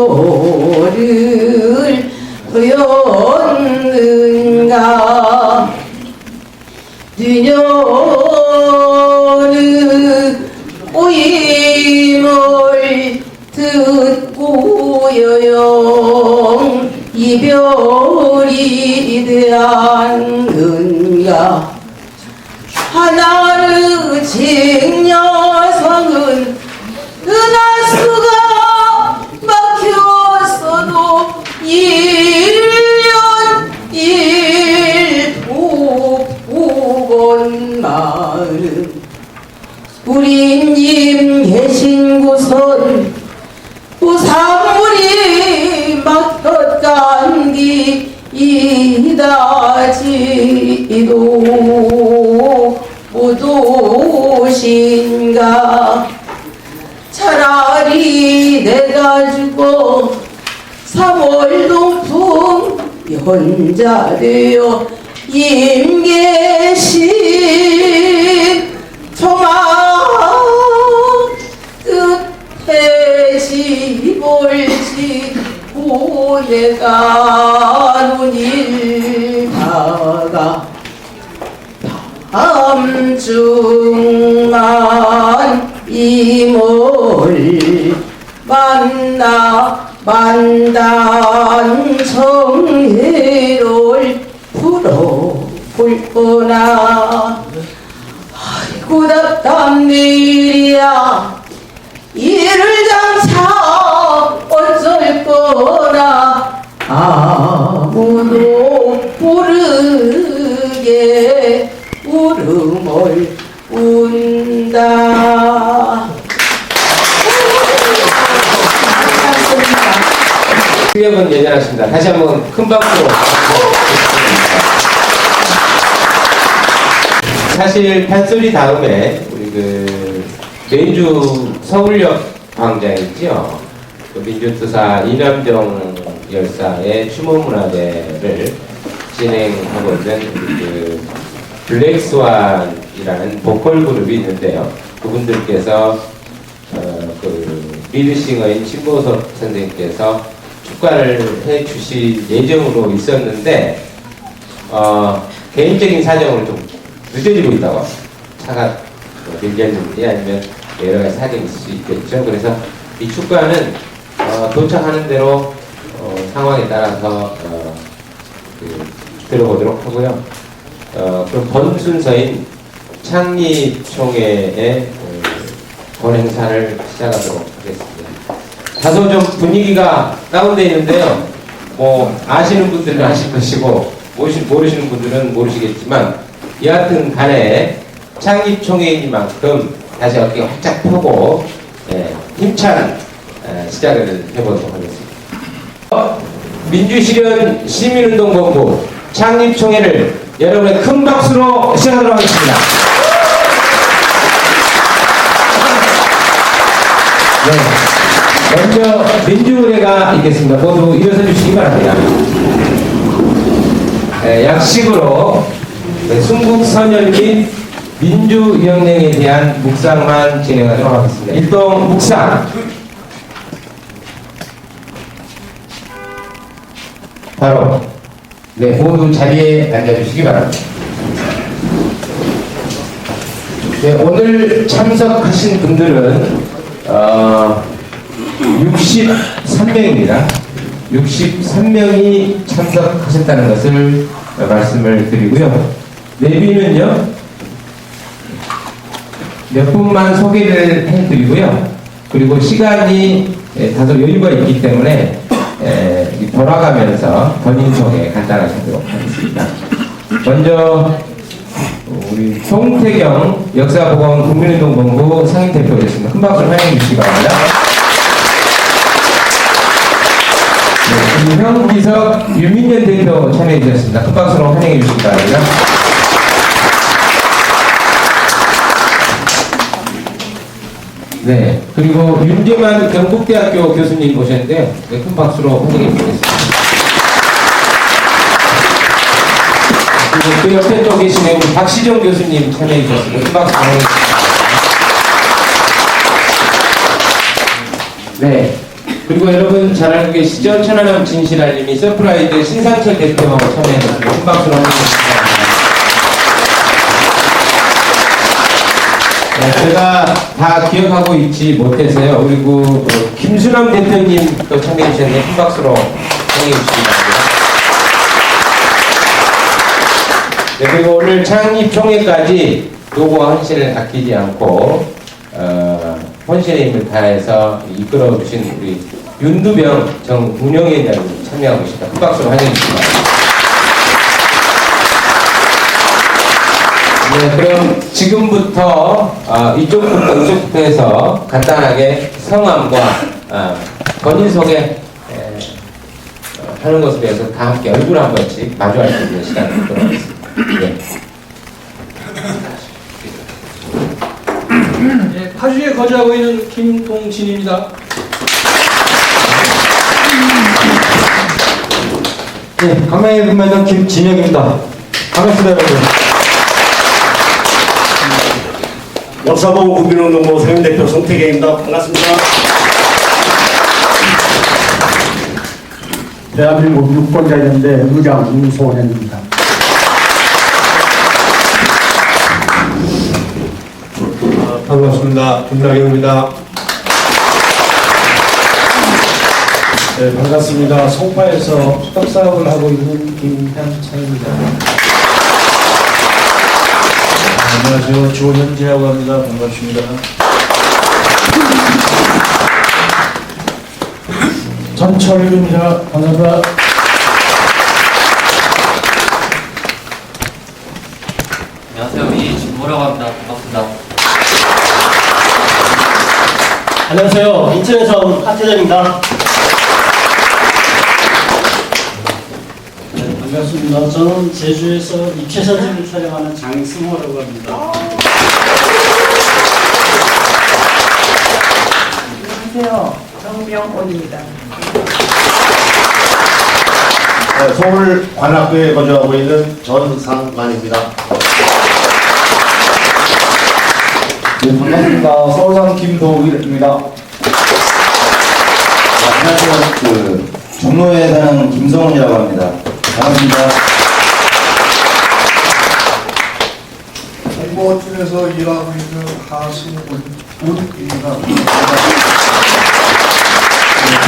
이모를 보였는가. 그녀는 오임을 듣고 여영 이별이 되었는가. 하나를 진 여성은 은하수가 막혔어도 1년 1부분 마음. 우리님 계신 곳은 부산물이 막혔간 기이다지도 못 오신가. 차라리 내가 죽어 3월 동풍 연자되어 임계신 조망 끝에 지볼지고 내가 눈일 다가 밤중만 이모를 만나 만단 성회를 풀어볼 거나. 아이고 답답 일이야. 일을 장사 어쩔 거나. 아무도 모르게 울음을 운다. 실력은 대단하십니다. 다시 한번 큰 박수로. 사실 판소리 다음에 우리 민주 서울역 광장 있죠. 민주투사 이남정 열사의 추모문화제를 진행하고 있는 블랙스완이라는 보컬 그룹이 있는데요. 그분들께서 리드싱어인 신보석 선생님께서 축가를 해 주실 예정으로 있었는데 개인적인 사정으로 좀 늦어지고 있다고. 차가 밀렸는지 아니면 여러 가지 사정이 있을 수 있겠죠. 그래서 이 축가는 도착하는 대로 상황에 따라서 들어보도록 하고요. 그럼 본 순서인 창립총회의 본 행사를 시작하도록 하겠습니다. 다소 좀 분위기가 다운되어 있는데요. 뭐 아시는 분들은 아실 것이고 모르시는 분들은 모르시겠지만 여하튼 간에 창립총회이니만큼 다시 어깨 활짝 펴고 힘찬 시작을 해보도록 하겠습니다. 민주실현 시민운동본부 창립총회를 여러분의 큰 박수로 시작하도록 하겠습니다. 네. 먼저 민주의례가 있겠습니다. 모두 일어서 주시기 바랍니다. 약식으로 순국선열 및 민주위원회에 대한 묵상만 진행하도록 하겠습니다. 일동 묵상. 바로 모두 자리에 앉아주시기 바랍니다. 네, 오늘 참석하신 분들은 63명입니다. 63명이 참석하셨다는 것을 말씀을 드리고요. 내비는요, 몇 분만 소개를 해드리고요. 그리고 시간이 다소 여유가 있기 때문에 돌아가면서 본인 소개 간단하게 하도록 하겠습니다. 먼저 우리 송태경 역사보건 국민운동본부 상임대표였습니다. 큰 박수로 환영해 주시기 바랍니다. 네, 김형기석 유민년 대표 참여해 주셨습니다. 큰 박수로 환영해 주시기 바랍니다. 네, 그리고 윤재만 경북대학교 교수님 모셨는데요. 네, 큰 박수로 환영해 주시겠습니다. 그리고 그 옆에 또 계시는 우리 박시정 교수님 참여해 주셨습니다. 큰 박수 환영해 주시겠습니다. 네, 그리고 여러분 잘 알고 계시죠? 천안함 진실알림이 서프라이즈 신상철 대표하고 참여했습니다. 큰 박수로 환영해주시기 바랍니다. 제가 다 기억하고 있지 못해서요. 그리고 김수남 대표님도 참여해주셨는데 큰 박수로 환영해주시기 바랍니다. 네, 그리고 오늘 창립 총회까지 노고와 헌신을 아끼지 않고 헌신의 힘을 다해서 이끌어 주신 우리 윤두병 정 운영위원장님 참여하고 계십니다. 큰 박수로 환영해 주시기 바랍니다. 네, 그럼 지금부터 이쪽부터 해서 간단하게 성함과 본인 소개 하는 것에 대해서 다 함께 얼굴 한 번씩 마주할 수 있는 시간을 갖도록 하겠습니다. 네. 네, 파주에 거주하고 있는 김동진입니다. 네, 강남에 근무하는 김진혁입니다. 반갑습니다, 여러분. 역사본 국민운동부 상임대표 송태계입니다. 반갑습니다. 대한민국 유권자연대 의장 윤소원입니다. 반갑습니다. 김나경입니다. 네, 반갑습니다. 송파에서 떡사업을 하고 있는 김현창입니다. 안녕하세요. 조현진이라고 합니다. 반갑습니다. 전철규입니다. 반갑습니다. 안녕하세요. 이진모라고 합니다. 반갑습니다. 안녕하세요. 인천에서 온 하태전입니다. 네, 반갑습니다. 저는 제주에서 입체 사진을 촬영하는 장승호라고 합니다. 안녕하세요. 정명원입니다. 네, 서울 관악구에 거주하고 있는 전상만입니다. 네, 반갑습니다. 서울상 김도일입니다. 안녕하세요. 종로에 사는 김성훈이라고 합니다. 반갑습니다. 홍보팀에서 일하고 있는 하승훈입니다.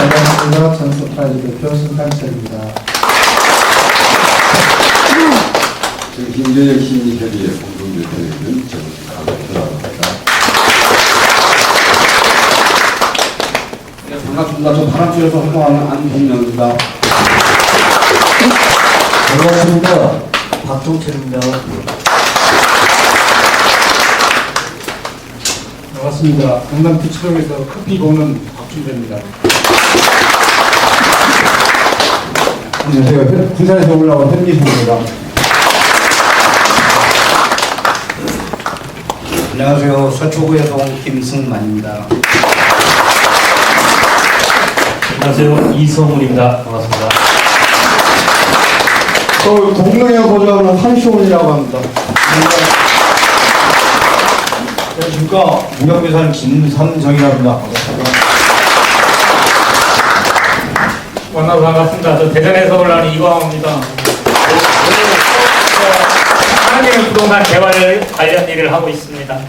반갑습니다. 전서프라이즈 대표 신강철입니다. 김재혁 심리협의회 공동대표이는 정강표라고 합니다. 네, 반갑습니다. 저 파란쪽에서 활동하는 안동영입니다. 반갑습니다. 박종철입니다. 반갑습니다. 강남 부치동에서 커피 보는 박준배입니다. 안녕하세요. 부산에서 올라온 현미수입니다. 안녕하세요. 서초구에서 온 김승만입니다. 안녕하세요. 이성훈입니다. 반갑습니다. 서울 동릉에 거주하는 한시원이라고 합니다. 안녕하십니까. 무역대산 김삼정이라고 합니다. 반갑습니다. 만나서 반갑습니다. 저 대전에서 올라온 이광호입니다. 하나님 부동산 개발 관련 일을 하고 있습니다.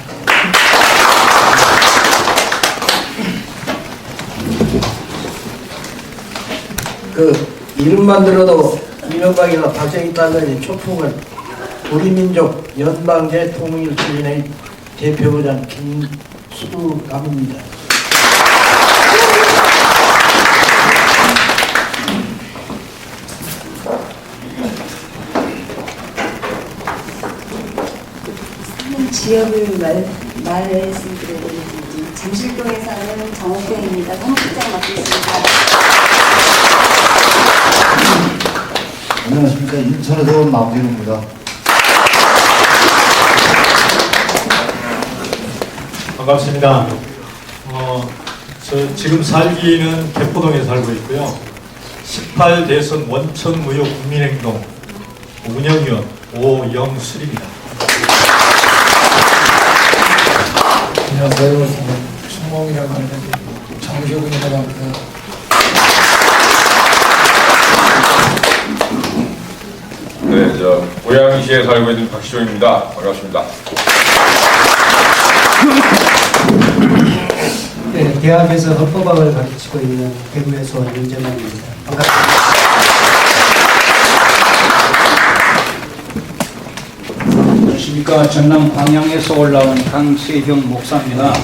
이름만 들어도 이명박이나 박정희 딸내미 초풍을 우리 민족 연방제 통일 추진의 대표의장 김수남입니다. 지역을 말씀드려드리겠습니다. 잠실동에 사는 정옥경입니다. 사무국장 맡고 있습니다. 안녕하십니까. 인천에서 온 남대입니다. 반갑습니다. 저 지금 살기는 개포동에 살고 있고요. 18 대선 원천무효 국민행동 운영위원 오영술입니다. 안녕하세요. 저는 충몽이라고 하는데 정교군이라고 합니다. 도시에 살고 있는 박시종입니다. 반갑습니다. 네, 대학에서 헌법학을 가르치고 있는 대구에서 온 윤재만입니다. 반갑습니다. 안녕하십니까. 전남 광양에서 올라온 강세형 목사입니다.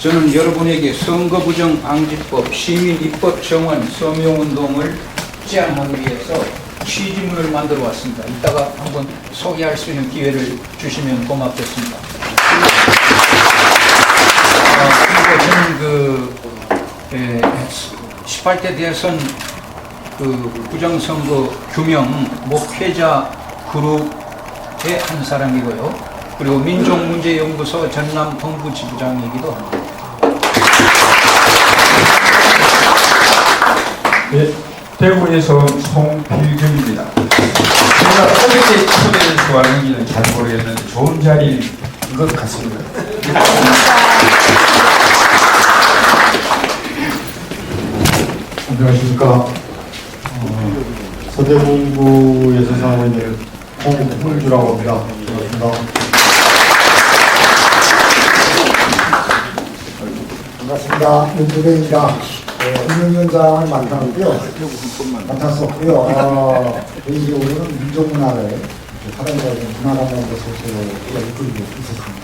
저는 여러분에게 선거부정 방지법, 시민입법 정원, 서명운동을 제안하기 위해서 취지문을 만들어 왔습니다. 이따가 한번 소개할 수 있는 기회를 주시면 고맙겠습니다. 그리고 저는 18대 대선 부정선거 규명 목회자 그룹의 한 사람이고요. 그리고 민족문제연구소 전남 본부지부장이기도 합니다. 네, 대구에서 송필경입니다. 제가 어떻게 초대를 좋아하는지는 잘 모르겠는데 좋은 자리인 것 같습니다. 안녕하십니까. 서대문구에서 살고 있는 홍물주라고 합니다. 반갑습니다. 반갑습니다. 윤두배입니다. 운영위원장을 맡았었고요. 개인적으로는 민족문화를 사람들에게 문화라는 것을 이끌고 있었습니다.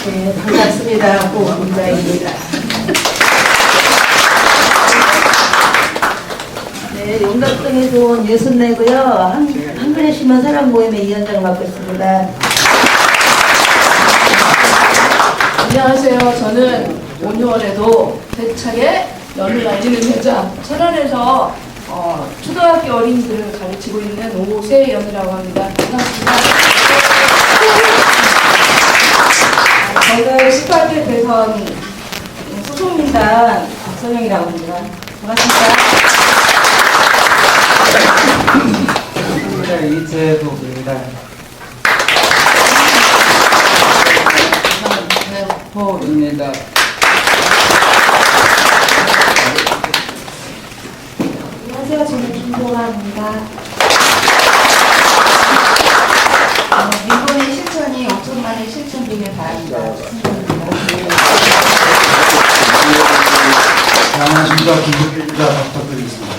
네, 반갑습니다. 고문자입니다. 네, 용덕동에서 온 예순내고요. 한글에 심한 사람 모임의 위원장을 맡고 있습니다. 안녕하세요. 저는 온유원에도 대차게 연을 날리는 여자 천안에서 초등학교 어린이들을 가르치고 있는 오세연이라고 합니다. 반갑습니다. 저는 18대 대선 소속민단 박선영이라고 합니다. 반갑습니다. 이재도입니다. 호입니다. 안녕하세요. 저는 김보라입니다. 민본의 실천이 엄청나게 실천되길 바랍니다. 안녕하십니까. 김국기입니다. 부탁드리겠습니다.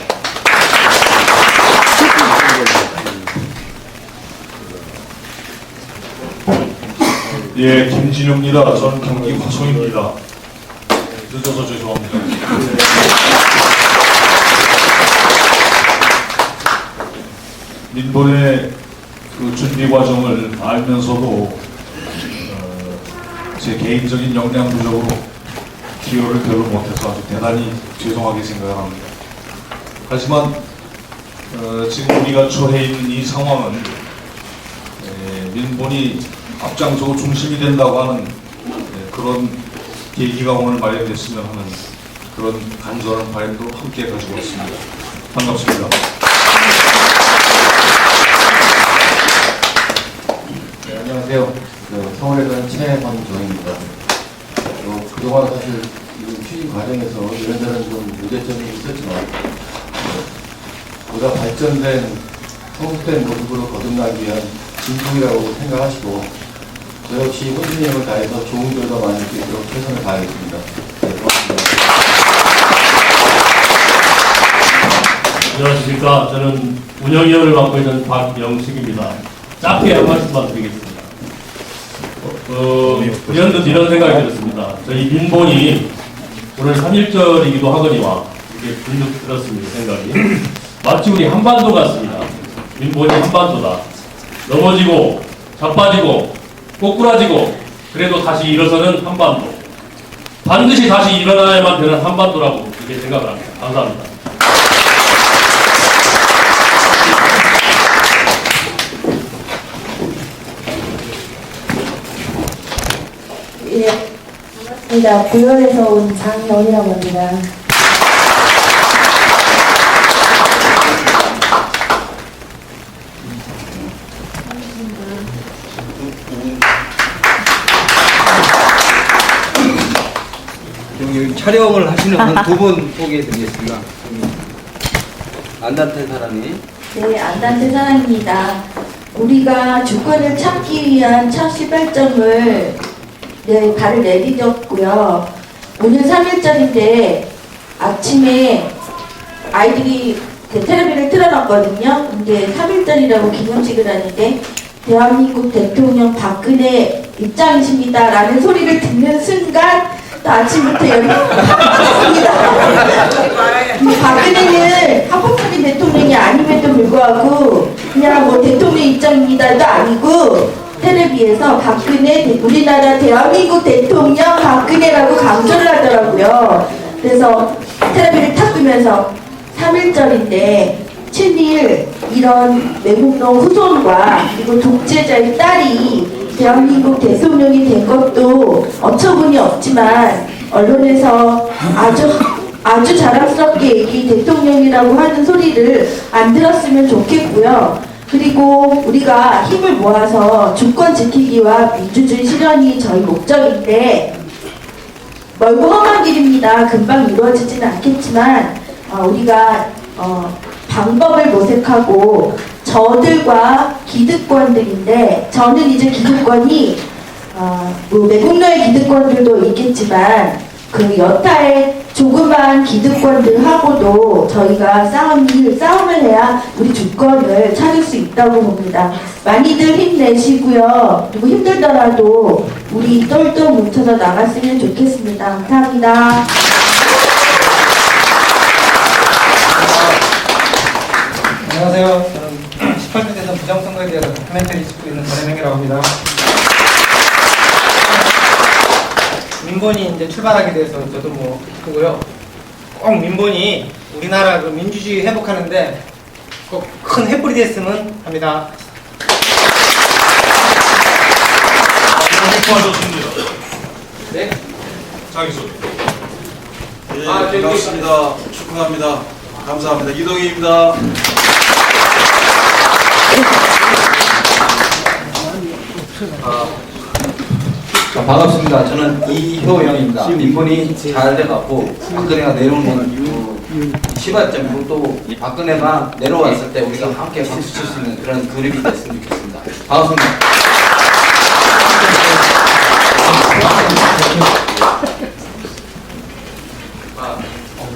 예, 김진우입니다. 저는 경기 화성입니다. 늦어서 죄송합니다. 민본의 준비 과정을 알면서도 제 개인적인 역량 부족으로 기여를 별로 못해서 아주 대단히 죄송하게 생각합니다. 하지만 지금 우리가 처해 있는 이 상황은 민본이 앞장서고 중심이 된다고 하는 그런 계기가 오늘 마련됐으면 하는 그런 간절한 바람도 함께 가지고 있습니다. 반갑습니다. 네, 안녕하세요. 서울에 사는 최원종입니다. 그동안 사실 이 취임 과정에서 이런저런 좀 문제점이 있었지만 보다 발전된 성숙된 모습으로 거듭나기 위한 진통이라고 생각하시고 저 역시 혼신의 힘을 다해서 좋은 결과 많이 수 있도록 최선을 다하겠습니다. 네, 고맙습니다. 안녕하십니까. 저는 운영위원을 맡고 있는 박영식입니다. 짧게 한 말씀만 드리겠습니다. 우연히 이런 생각이 들었습니다. 저희 민본이 오늘 3.1절이기도 하거니와 이게 분명 들었습니다. 생각이. 마치 우리 한반도 같습니다. 민본이 한반도다. 넘어지고 자빠지고 꼬꾸라지고 그래도 다시 일어서는 한반도. 반드시 다시 일어나야만 되는 한반도라고 이렇게 생각을 합니다. 감사합니다. 예, 반갑습니다. 부여에서 온 장연이라고 합니다. 여기 촬영을 하시는 분 두 분 소개해 드리겠습니다. 안단테 사람이. 네, 안단테 사랑입니다. 우리가 주권을 찾기 위한 첫 시발점을 발을 내디뎠고요. 오늘 3일절인데 아침에 아이들이 텔레비를 틀어놨거든요. 근데 3일절이라고 기념식을 하는데 대한민국 대통령 박근혜 입장이십니다 라는 소리를 듣는 순간 또 아침부터 열이 받았습니다. 박근혜는 합법적인 대통령이 아님에도 불구하고 그냥 뭐 대통령 입장입니다도 아니고 텔레비에서 박근혜 우리나라 대한민국 대통령 박근혜라고 강조를 하더라고요. 그래서 텔레비를 탁 끄면서 3.1절인데 7일 이런 매국노 후손과 그리고 독재자의 딸이 대한민국 대통령이 된 것도 어처구니 없지만 언론에서 아주 자랑스럽게 이 대통령이라고 하는 소리를 안 들었으면 좋겠고요. 그리고 우리가 힘을 모아서 주권 지키기와 민주주의 실현이 저희 목적인데 멀고 험한 길입니다. 금방 이루어지지는 않겠지만 우리가 방법을 모색하고 저들과 기득권들인데 저는 이제 기득권이 뭐 매국노의 기득권들도 있겠지만 그 여타의 조그만 기득권들하고도 저희가 싸움을 해야 우리 주권을 찾을 수 있다고 봅니다. 많이들 힘내시고요. 그리고 힘들더라도 우리 똘똘 뭉쳐서 나갔으면 좋겠습니다. 감사합니다. 안녕하세요. 저는 18대 대선 부정선거에 대해서 다큐멘터리 찍고 있는 권혜명이라고 합니다. 민본이 이제 출발하게 돼서 저도 뭐 기쁘고요. 꼭 민본이 우리나라 그 민주주의 회복하는데 꼭 큰 횃불이 됐으면 합니다. 수고하셨습니다. 네? 자기소개. 예, 반갑습니다. 축하합니다. 감사합니다. 이동희입니다. 반갑습니다. 저는 이효영입니다. 민본이 잘 돼갖고 박근혜가 내려온 거는 시발점이고 또 박근혜가 내려왔을 때 우리가 함께 박수 칠 수 있는 그런 그림이 됐으면 좋겠습니다. 반갑습니다.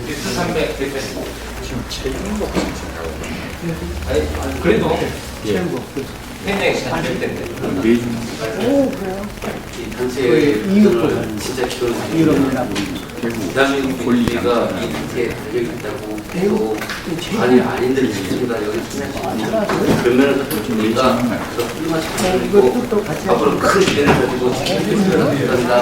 뉴스 300 그래도 굉장히 잘될 텐데. 오, 그래요? 이 단체들은 진짜 기도를 대한민국 권리가 이 단체에 달려있다고 해도 아니 아닌들 있습니다. 여기 참여하십니다. 그런 면에서 우리가 더 훌륭한 시간이고 앞으로 큰 기회를 가지고 지키겠습니다. 감사합니다.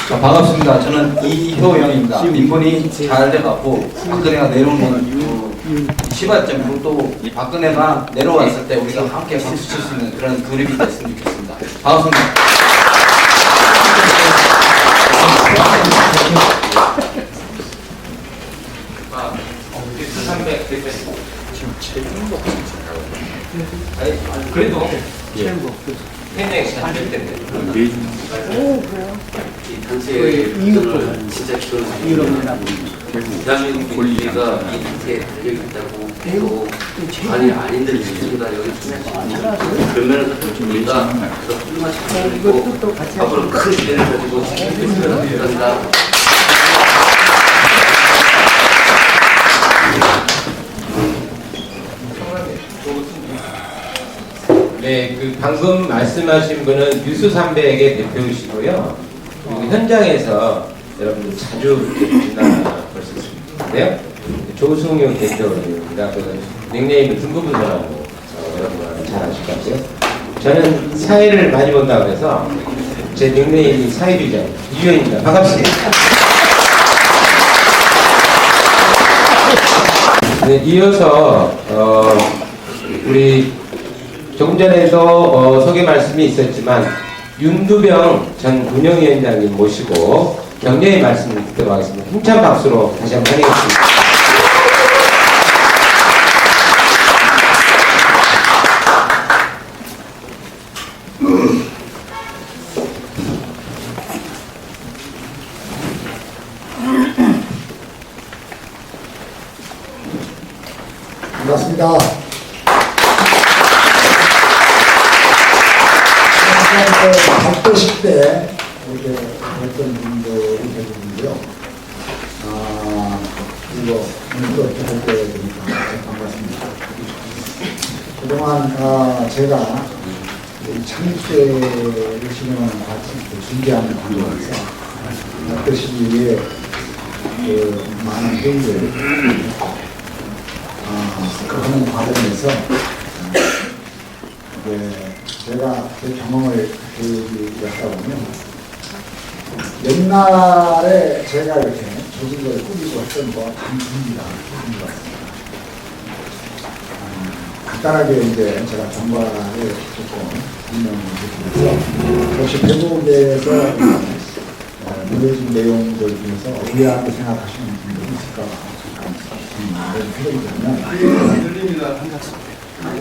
반갑습니다. 저는 이효영입니다. 민본이 잘 돼갖고 박근혜가 내려온 거는 시발점이고 또 박근혜가 내려왔을 때 우리가 함께 박수 칠 수 있는 그런 그림이 됐으면 좋겠습니다. 반갑습니다. 뉴스 300 그래도 굉장히 잘될 텐데. 오, 그래요? 이 단체들은 진짜 기도를 대한민국 권리가 이 단체에 달려있다고 해도 아니 아닌들 있습니다. 여기 참여하십니다. 그런 면에서 우리가 더 훌륭한 시간이고 앞으로 큰 기회를 가지고 지키겠습니다. 감사합니다. 네, 그 방금 말씀하신 분은 뉴스 300의 대표이시고요. 그리고 현장에서 여러분들 자주 만나볼 수 있는데요. 조승용 대표입니다. 그 닉네임은 중국분이라고 여러분 잘 아실 것 같아요. 저는 사회를 많이 본다고 해서 제 닉네임이 사회주의자 이유현입니다. 반갑습니다. 네, 이어서 우리 조금 전에도 소개 말씀이 있었지만 윤두병 전 운영위원장님 모시고 격려의 말씀을 듣도록 하겠습니다. 힘찬 박수로 다시 한번 환영했습니다. 반갑습니다. 발표식 때 이렇게 어떤 분들이 계시는데요. 그리고 오늘도 이렇게 발표해드리니까 반갑습니다. 그동안 제가 창립대를 진행하는 준비하는 과정에서 발표식 위에 많은 회의를 하는 과정에서 제가 그 경험을 얘기했다 보면 옛날에 제가 이렇게 조직을 꾸리고 했던 거와 단순합니다. 간단하게 이제 제가 정과를 조금 설명을 드리면서 역시 대북에서 보여진 내용들 중에서 의아하게 생각하시는 분들이 있을까 생각이 들면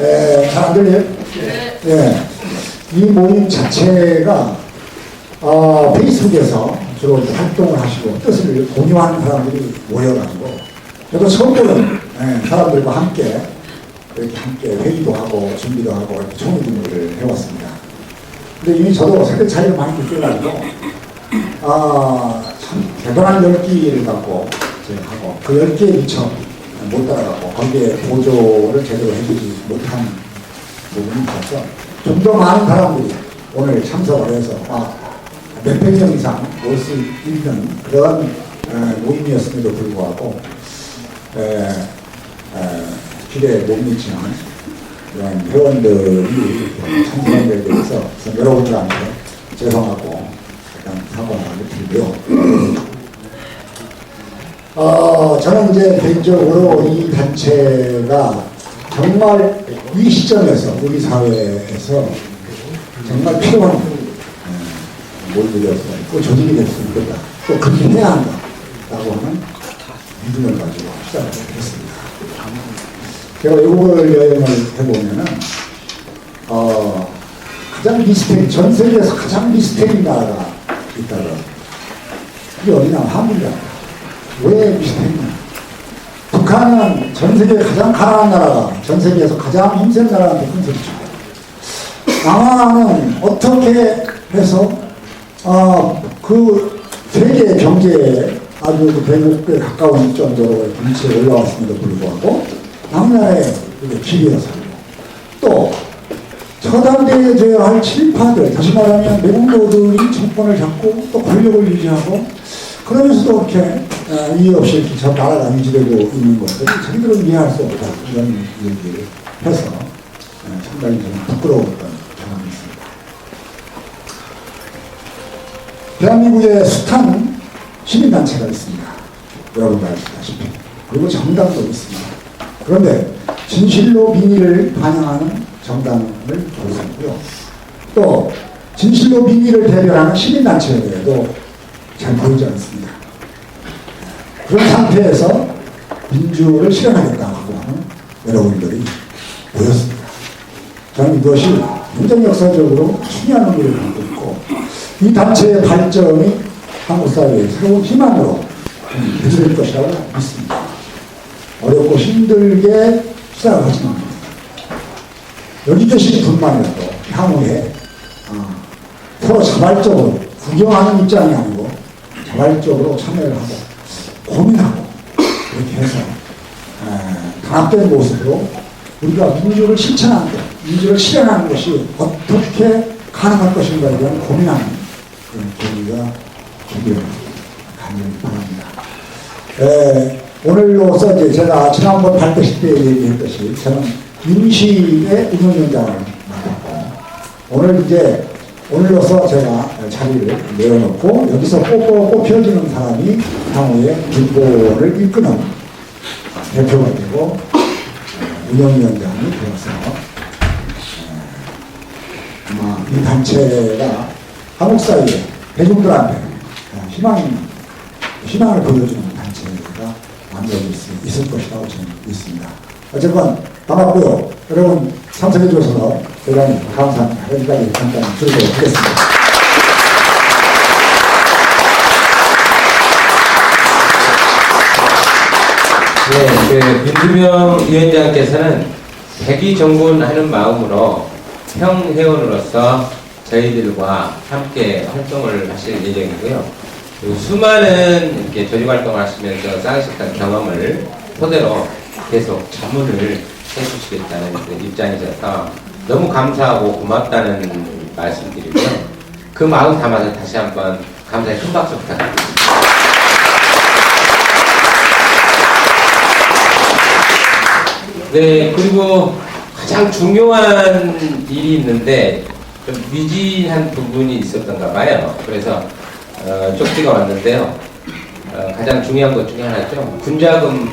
잘 안 들려요? 네. 이 모임 자체가 페이스북에서 주로 활동을 하시고 뜻을 공유하는 사람들이 모여가지고 저도 처음으로 사람들과 함께 이렇게 함께 회의도 하고 준비도 하고 이렇게 좋은 준비를 해왔습니다. 근데 이미 저도 세대 차이를 많이 느껴가지고 참 대단한 열기를 갖고 하고 그 열기에 미쳐 못 따라가고 거기에 보조를 제대로 해주지 못한 부분이 있어서 좀 더 많은 사람들이 오늘 참석을 해서 몇백 명 이상 올 수 있는 그런 모임이었음에도 불구하고 길에 못 미치는 그런 회원들이 참석한 것에 대해서 여러분들한테 죄송하고 약간 사과를 드리고요. 저는 이제 개인적으로 이 단체가 정말 이 시점에서 우리 사회에서 정말 필요한 몰들이었어 있고 조직이 될 수 있겠다. 또 그렇게 해야 한다라고 하는 믿음을 가지고 시작을 했습니다. 제가 외국을 여행을 해보면은 가장 비슷해 전 세계에서 가장 비슷한 나라가 있다가 그게 어디냐 한국이다. 왜 비슷했냐? 북한은 전 세계 가장 가난한 나라가 전 세계에서 가장 힘센 나라한테 큰 소리죠. 남한은 어떻게 해서 그 세계 경제에 아주 그 대륙에 가까운 정도로 위치에 올라왔음에도 불구하고 남나라에 기회가 살고 또 처단되어야 할 친파들 다시 말하면 매국노들이 정권을 잡고 또 권력을 유지하고 그러면서도 이렇게 이해 없이 이렇게 저 나라가 유지되고 있는 것을 자기들은 이해할 수 없다 이런 얘기를 해서 상당히 저는 부끄러웠던 경험이 있습니다. 대한민국에 숱한 시민단체가 있습니다. 여러분도 아시다시피. 그리고 정당도 있습니다. 그런데 진실로 민의를 반영하는 정당을 조성하고요. 또 진실로 민의를 대변하는 시민단체에도 잘 보이지 않습니다. 그런 상태에서 민주를 실현하겠다고 하는 여러분들이 모였습니다. 저는 이것이 굉장히 역사적으로 중요한 의미를 갖고 있고 이 단체의 발전이 한국 사회의 새로운 희망으로 되어질 것이라고 믿습니다. 어렵고 힘들게 시작하지만 여기 계신 분만이라도 향후에 서로 자발적으로 구경하는 입장이 아니고 자발적으로 참여를 하고 고민하고 이렇게 해서 단합된 모습으로 우리가 민주를 실천하는 것, 민주를 실현하는 것이 어떻게 가능할 것인가에 대한 고민하는 그런 계기가 되기를 간절히 바랍니다. 오늘로서 이제 제가 지난번 발표식 때 얘기했듯이 저는 임시의 운영위원장을 맡았고 오늘로서 제가 자리를 내어놓고 여기서 뽑혀지는 사람이 향후에 빈보를 이끄는 대표가 되고 운영위원장이 되어서 아마 이 단체가 한국 사회에 대중들한테 희망을 보여주는 단체가 만들어질 수 있을 것이라고 저는 믿습니다. 어쨌건 반갑고요. 여러분 참석해 주셔서 대단히 감사합니다. 여기까지 잠깐 줄이도록 하겠습니다. 네, 민주명 위원장께서는 백의정군하는 마음으로 평회원으로서 저희들과 함께 활동을 하실 예정이고요. 그리고 수많은 이렇게 조직 활동을 하시면서 쌓으셨던 경험을 토대로 계속 자문을 해주시겠다는 그런 입장이셔서 너무 감사하고 고맙다는 말씀드리고요. 그 마음 담아서 다시 한번 감사의 큰 박수 부탁드립니다. 네, 그리고 가장 중요한 일이 있는데 좀 미진한 부분이 있었던가 봐요. 그래서 쪽지가 왔는데요. 가장 중요한 것 중에 하나죠. 군자금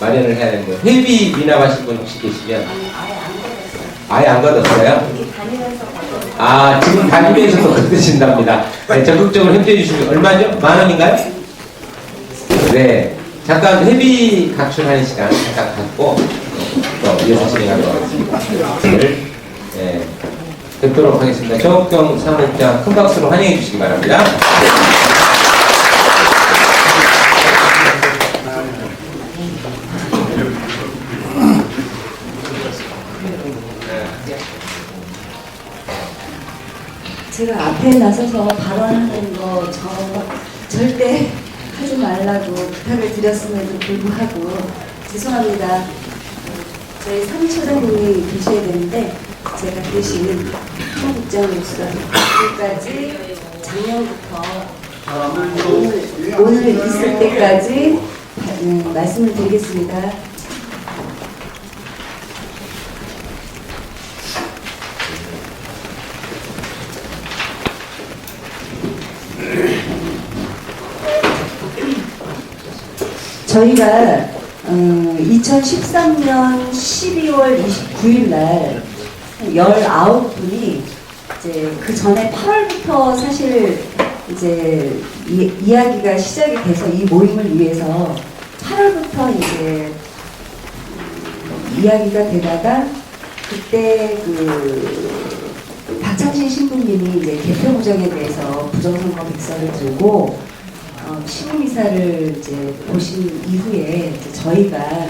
마련을 해야 되는데 회비 미납하신 분 혹시 계시면 아예 안 받았어요? 아, 지금 다니면서도 받으신답니다. 네, 적극적으로 협조해 주시면 얼마죠? 10,000원인가요? 네, 잠깐 회비 각출하는 시간 잠깐 갖고 또 이어서 진행하도록 하겠습니다. 네, 뵙도록 하겠습니다. 정옥경 사무국장 큰 박수로 환영해 주시기 바랍니다. 제가 앞에 나서서 발언하는 거 절대 하지 말라고 부탁을 드렸음에도 불구하고 죄송합니다. 저희 사무처장님이 계셔야 되는데 제가 대신 사무국장으로서 지금까지 작년부터 오늘 있을 때까지 말씀을 드리겠습니다. 저희가 2013년 12월 29일 날 19분이 이제 그 전에 8월부터 사실 이제 이야기가 시작이 돼서 이 모임을 위해서 8월부터 이제 이야기가 되다가 그때 박창신 신부님이 이제 개표부정에 대해서 부정선거 백서를 들고 시민이사를 이제 보신 이후에 이제 저희가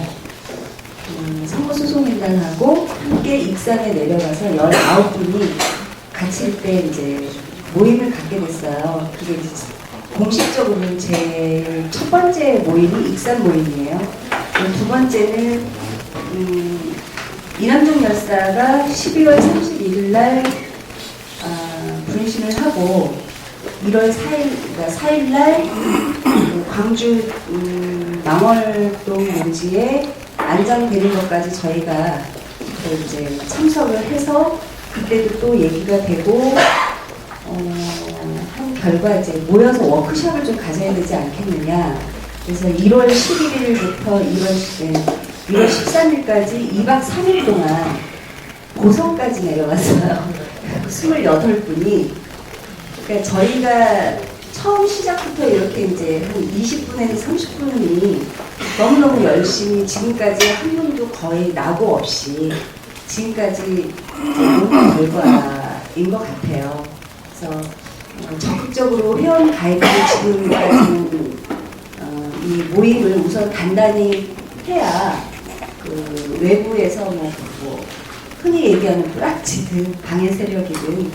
선거소송인단하고 함께 익산에 내려가서 19분이 같이 때 이제 모임을 갖게 됐어요. 그게 이제 공식적으로는 제 첫 번째 모임이 익산 모임이에요. 두 번째는 이남정 열사가 12월 31일 날 분신을 하고 1월 4일 날 광주 망월동 묘지에 안장되는 것까지 저희가 이제 참석을 해서 그때도 또 얘기가 되고 한 결과 이제 모여서 워크숍을 좀 가져야 되지 않겠느냐. 그래서 1월 11일부터 1월 13일까지 2박 3일 동안 고성까지 내려왔어요. 28분이. 그러니까 저희가 처음 시작부터 이렇게 이제 한 20분에서 30분이 너무너무 열심히 지금까지 한 분도 거의 낙오 없이 지금까지 모은 결과인 것 같아요. 그래서 적극적으로 회원 가입을 지금까지는 이 모임을 우선 단단히 해야 그 외부에서 뭐 흔히 얘기하는 뿌락치든 방해 세력이든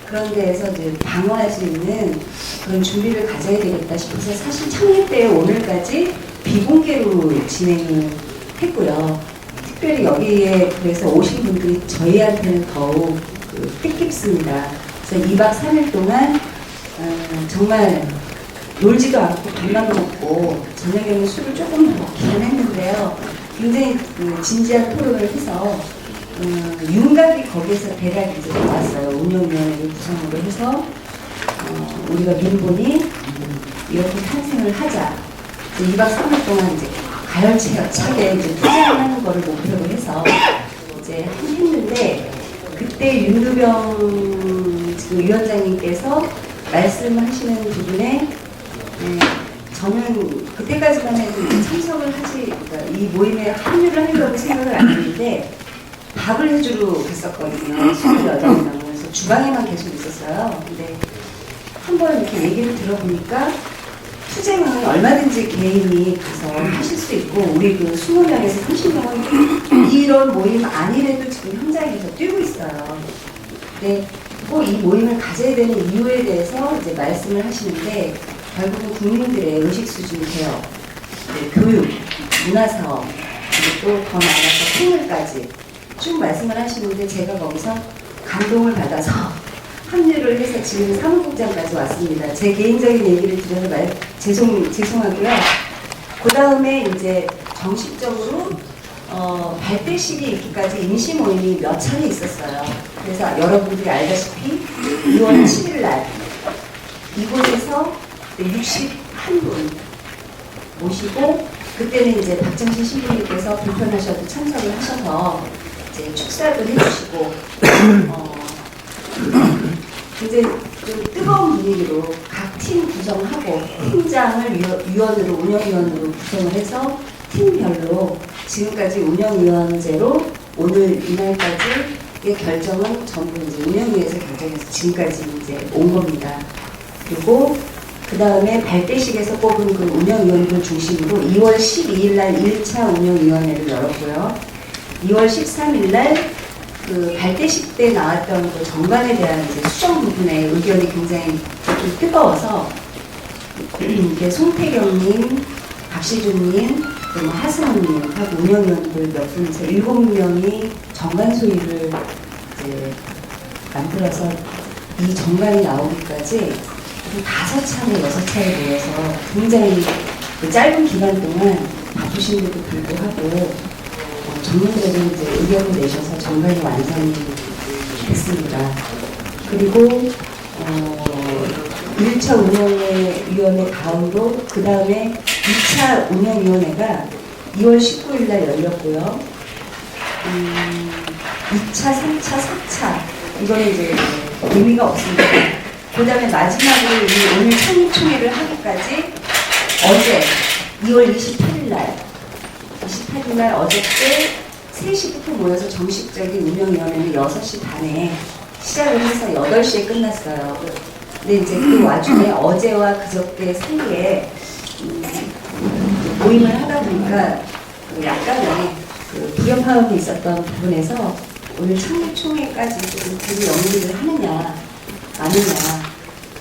그런 데에서 이제 방어할 수 있는 그런 준비를 가져야 되겠다 싶어서 사실 창립 때 오늘까지 비공개로 진행을 했고요. 특별히 여기에 그래서 오신 분들이 저희한테는 더욱 뜻깊습니다. 그래서 2박 3일 동안 정말 놀지도 않고 밥만 먹고 저녁에는 술을 조금 먹기는 했는데요. 굉장히 진지한 토론을 해서 윤곽이 거기에서 대략 이제 나왔어요. 운영위원회를 구성으로 해서 우리가 민본이 이렇게 탄생을 하자. 2박 3일 동안 이제 가열차게 이제 투쟁을 하는 거를 목표로 해서 이제 했는데 그때 윤두병 지금 위원장님께서 말씀하시는 부분에 저는 그때까지만 해도 참석을 그러니까 이 모임에 합류를 하려고 생각을 안 했는데 밥을 해주러 갔었거든요. 28명. 그래서 주방에만 계속 있었어요. 근데 한번 이렇게 얘기를 들어보니까 투쟁은 얼마든지 개인이 가서 하실 수 있고 우리 그 20명에서 30명은 이런 모임 아니래도 지금 현장에서 뛰고 있어요. 근데 꼭 이 모임을 가져야 되는 이유에 대해서 이제 말씀을 하시는데 결국은 국민들의 의식 수준 개혁, 교육, 문화사업, 그리고 또 더 나아가서 통일까지 쭉 말씀을 하시는데 제가 거기서 감동을 받아서 합류를 해서 지금 사무국장까지 왔습니다. 제 개인적인 얘기를 드려서 죄송하고요. 그 다음에 이제 정식적으로 발대식이 있기까지 임시 모임이 몇 차례 있었어요. 그래서 여러분들이 알다시피 2월 7일 날 이곳에서 61분 모시고 그때는 이제 박정신 신부님께서 불편하셔도 참석을 하셔서 이제 축사도 해주시고 이제 좀 뜨거운 분위기로 각 팀 구성하고 팀장을 위원으로 운영위원으로 구성을 해서 팀별로 지금까지 운영위원제로 오늘 이날까지의 결정은 전부 이제 운영위에서 결정해서 지금까지 이제 온 겁니다. 그리고 그 다음에 발대식에서 뽑은 그 운영위원들 중심으로 2월 12일 날 1차 운영위원회를 열었고요. 2월 13일 날 그 발대식 때 나왔던 그 정관에 대한 이제 수정 부분의 의견이 굉장히 좀 뜨거워서 송태경님, 박시준님, 그리고 하승원님 하고 운영위원들 몇 분에서 7명이 정관 소위를 이제 만들어서 이 정관이 나오기까지 5차례, 6차례 모여서 굉장히 그 짧은 기간 동안 바쁘신데도 불구하고 전문적인 이제 의견을 내셔서 정관이 완성이 됐습니다. 그리고 1차 운영위원회 다음으로 그 다음에 2차 운영위원회가 2월 19일 날 열렸고요. 2차, 3차, 4차 이거는 이제 의미가 없습니다. 그 다음에 마지막으로 오늘 창립총회를 하기까지 어제 2월 28일 날 어저께 3시부터 모여서 정식적인 운영위원회는 6시 반에 시작을 해서 8시에 끝났어요. 근데 이제 그 와중에 어제와 그저께 사이에 모임을 하다 보니까 약간의 그 불협화음이 있었던 부분에서 오늘 창립총회까지 좀 둘이 연기를 하느냐 마느냐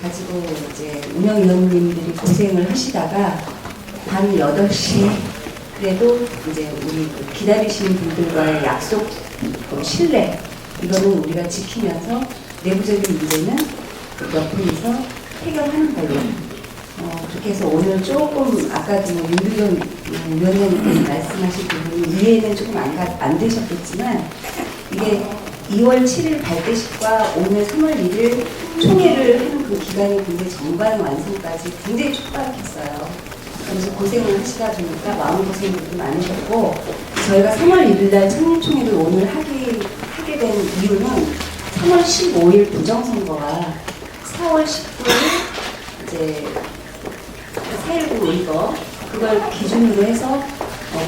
가지고 이제 운영위원님들이 고생을 하시다가 밤 8시에 그래도 이제 우리 기다리시는 분들과의 약속, 신뢰 이거는 우리가 지키면서 내부적인 문제는 몇 분이서 해결하는 걸로 그렇게 해서 오늘 조금 아까도 윤두경 위원장님께서 말씀하신 부분이 이해는 조금 안 되셨겠지만 이게 2월 7일 발대식과 오늘 3월 1일 총회를 하는 그 기간이 굉장히 정관 완성까지 굉장히 촉박했어요. 그래서 고생을 하시다 보니까 마음고생도 많으셨고 저희가 3월 1일 날 창립총회를 오늘 하게 된 이유는 3월 15일 부정선거와 4월 19일 이제 4.19 이거 그걸 기준으로 해서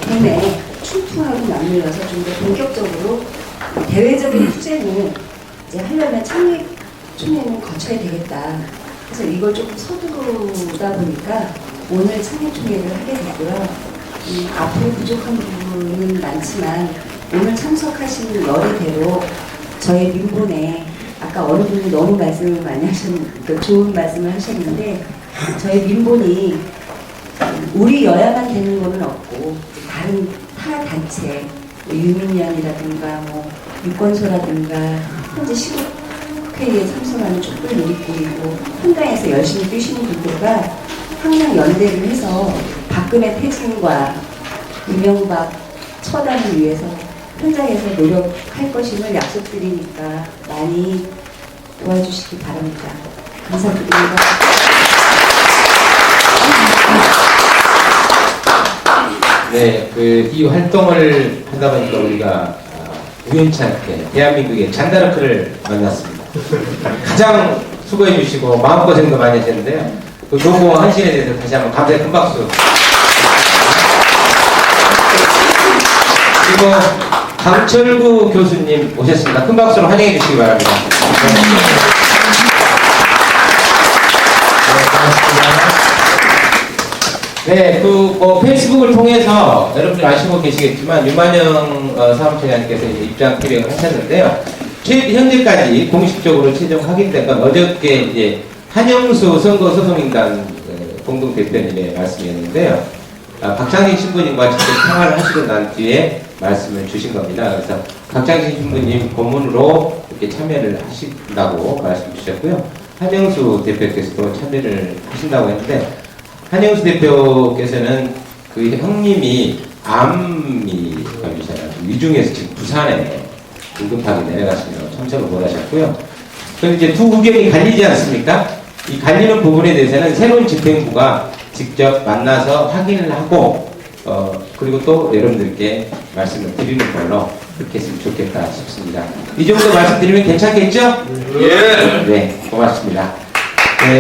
국내 충투하고 맞물려서 좀 더 본격적으로 대외적인 투쟁을 이제 하려면 창립총회는 거쳐야 되겠다. 그래서 이걸 조금 서두르다 보니까 오늘 창립총회를 하게 됐고요. 앞으로 부족한 부분은 많지만 오늘 참석하신 열의대로 저희 민본에 아까 어느 분이 너무 말씀을 많이 하셨는데 좋은 말씀을 하셨는데 저희 민본이 우리여야만 되는 거는 없고 다른 타 단체 유민연이라든가 뭐 유권소라든가 현재 시국회의에 참석하는 촛불 누리꾼이고 현장에서 열심히 뛰시는 분들과 항상 연대를 해서 박근혜 퇴진과 이명박 처단을 위해서 현장에서 노력할 것임을 약속드리니까 많이 도와주시기 바랍니다. 감사드립니다. 네, 이 활동을 하다 보니까 우리가 우연찮게 대한민국의 잔다르크를 만났습니다. 가장 수고해 주시고 마음고생도 많이 하셨는데요. 그 노고 헌신에 대해서 다시 한번 감사의 큰 박수. 그리고 강철구 교수님 오셨습니다. 큰 박수로 환영해 주시기 바랍니다. 네, 고맙습니다. 네, 뭐 페이스북을 통해서 여러분들 아시고 계시겠지만 유만영 사무처장님께서 이제 입장 표명을 하셨는데요. 현재까지 공식적으로 최종 확인된 건 어저께 이제 한영수 선거소송인단 공동 대표님의 말씀이었는데요. 박창진 신부님과 직접 통화를 하시고 난 뒤에 말씀을 주신 겁니다. 그래서 박창진 신부님 고문으로 이렇게 참여를 하신다고 말씀 주셨고요. 한영수 대표께서도 참여를 하신다고 했는데, 한영수 대표께서는 그 형님이 암이 걸리잖아요. 위중에서 지금 부산에 긴급하게 내려가시느라고 참석을 못 하셨고요. 그럼 이제 두 의견이 갈리지 않습니까? 이 갈리는 부분에 대해서는 새로운 집행부가 직접 만나서 확인을 하고 그리고 또 여러분들께 말씀을 드리는 걸로 그렇게 했으면 좋겠다 싶습니다. 이 정도 말씀드리면 괜찮겠죠? 예. 네, 고맙습니다. 네.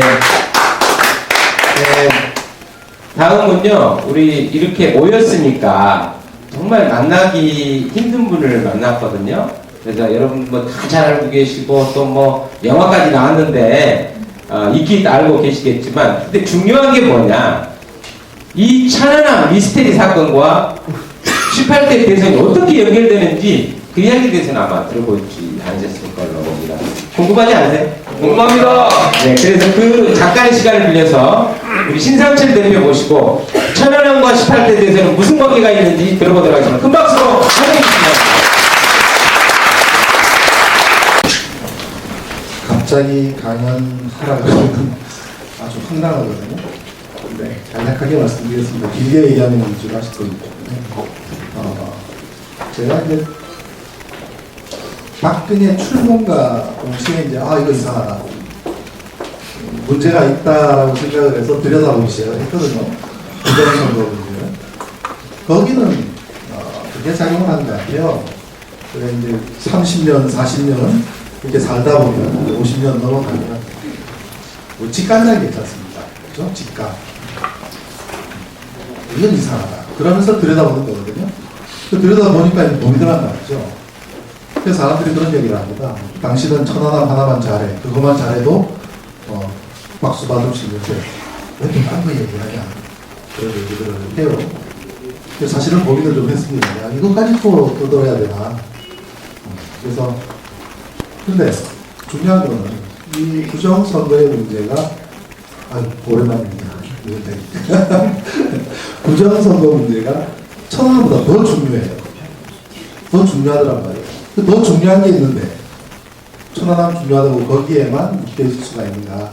다음은요, 우리 이렇게 모였으니까 정말 만나기 힘든 분을 만났거든요. 그래서 여러분 뭐 다 잘 알고 계시고 또 뭐 영화까지 나왔는데 익히 알고 계시겠지만, 근데 중요한 게 뭐냐, 이 천안함 미스테리 사건과 18대 대선이 어떻게 연결되는지 그 이야기에 대해서는 아마 들어보지 않으셨을 걸로 봅니다. 궁금하지 않으세요? 궁금합니다. 네, 그래서 그 잠깐의 시간을 빌려서 우리 신상철 대표 모시고 천안함과 18대 대선은 무슨 관계가 있는지 들어보도록 하겠습니다. 큰 박수로 환영해 주시기 갑자기 강연하라고 아주 황당하거든요. 네, 간략하게 말씀드리겠습니다. 길게 얘기하면 문제가 하실 거기 때문에. 제가 이제 박근혜 출범과 동시에 이제 이거 이상하다, 문제가 있다라고 생각을 해서 들여다보기 시작을 했거든요. 부정선거 문제는. 거기는 그게 작용을 하는 것 같아요. 그래 이제 30년, 40년 이렇게 살다 보면 50년 넘어가면 뭐 직간장이 괜찮습니다. 그죠? 직간. 이건 이상하다. 그러면서 들여다보는 거거든요. 들여다보니까 보이더란 말이죠. 그래서 사람들이 그런 얘기를 합니다. 당신은 천안함 하나만 잘해. 그것만 잘해도 박수 받을 수 있는데 왜 또 딴 거 얘기하냐. 그런 얘기들을 해요. 사실은 고민을 좀 했습니다. 야, 이것까지 또 뜯어야 되나. 그래서 근데 중요한 거는 이 부정선거의 문제가 오랜만입니다. 부정선거 문제가 천안보다 더 중요해요. 더 중요하더란 말이에요. 더 중요한 게 있는데 천안함 중요하다고 거기에만 묶여있을 수가 있는가.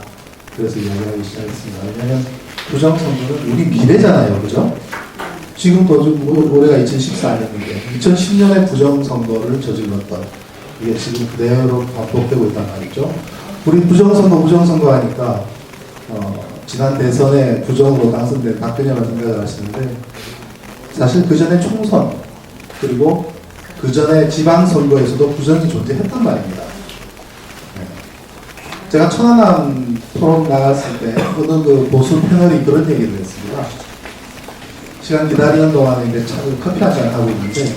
그래서 이야기하기 시작했습니다. 왜냐하면 부정선거는 우리 미래잖아요. 그죠? 지금도 올해가 2014년인데 2010년에 부정선거를 저질렀던 이게 지금 그대로 반복되고 있단 말이죠. 우리 부정선거 하니까 지난 대선에 부정으로 당선된 박근혜만 생각을 하시는데, 사실 그 전에 총선 그리고 그 전에 지방선거에서도 부정이 존재했단 말입니다. 제가 천안함 토론 나갔을 때 어떤 그 보수 패널이 그런 얘기를 했습니다. 시간 기다리는 동안에 이제 커피 한잔 하고 있는데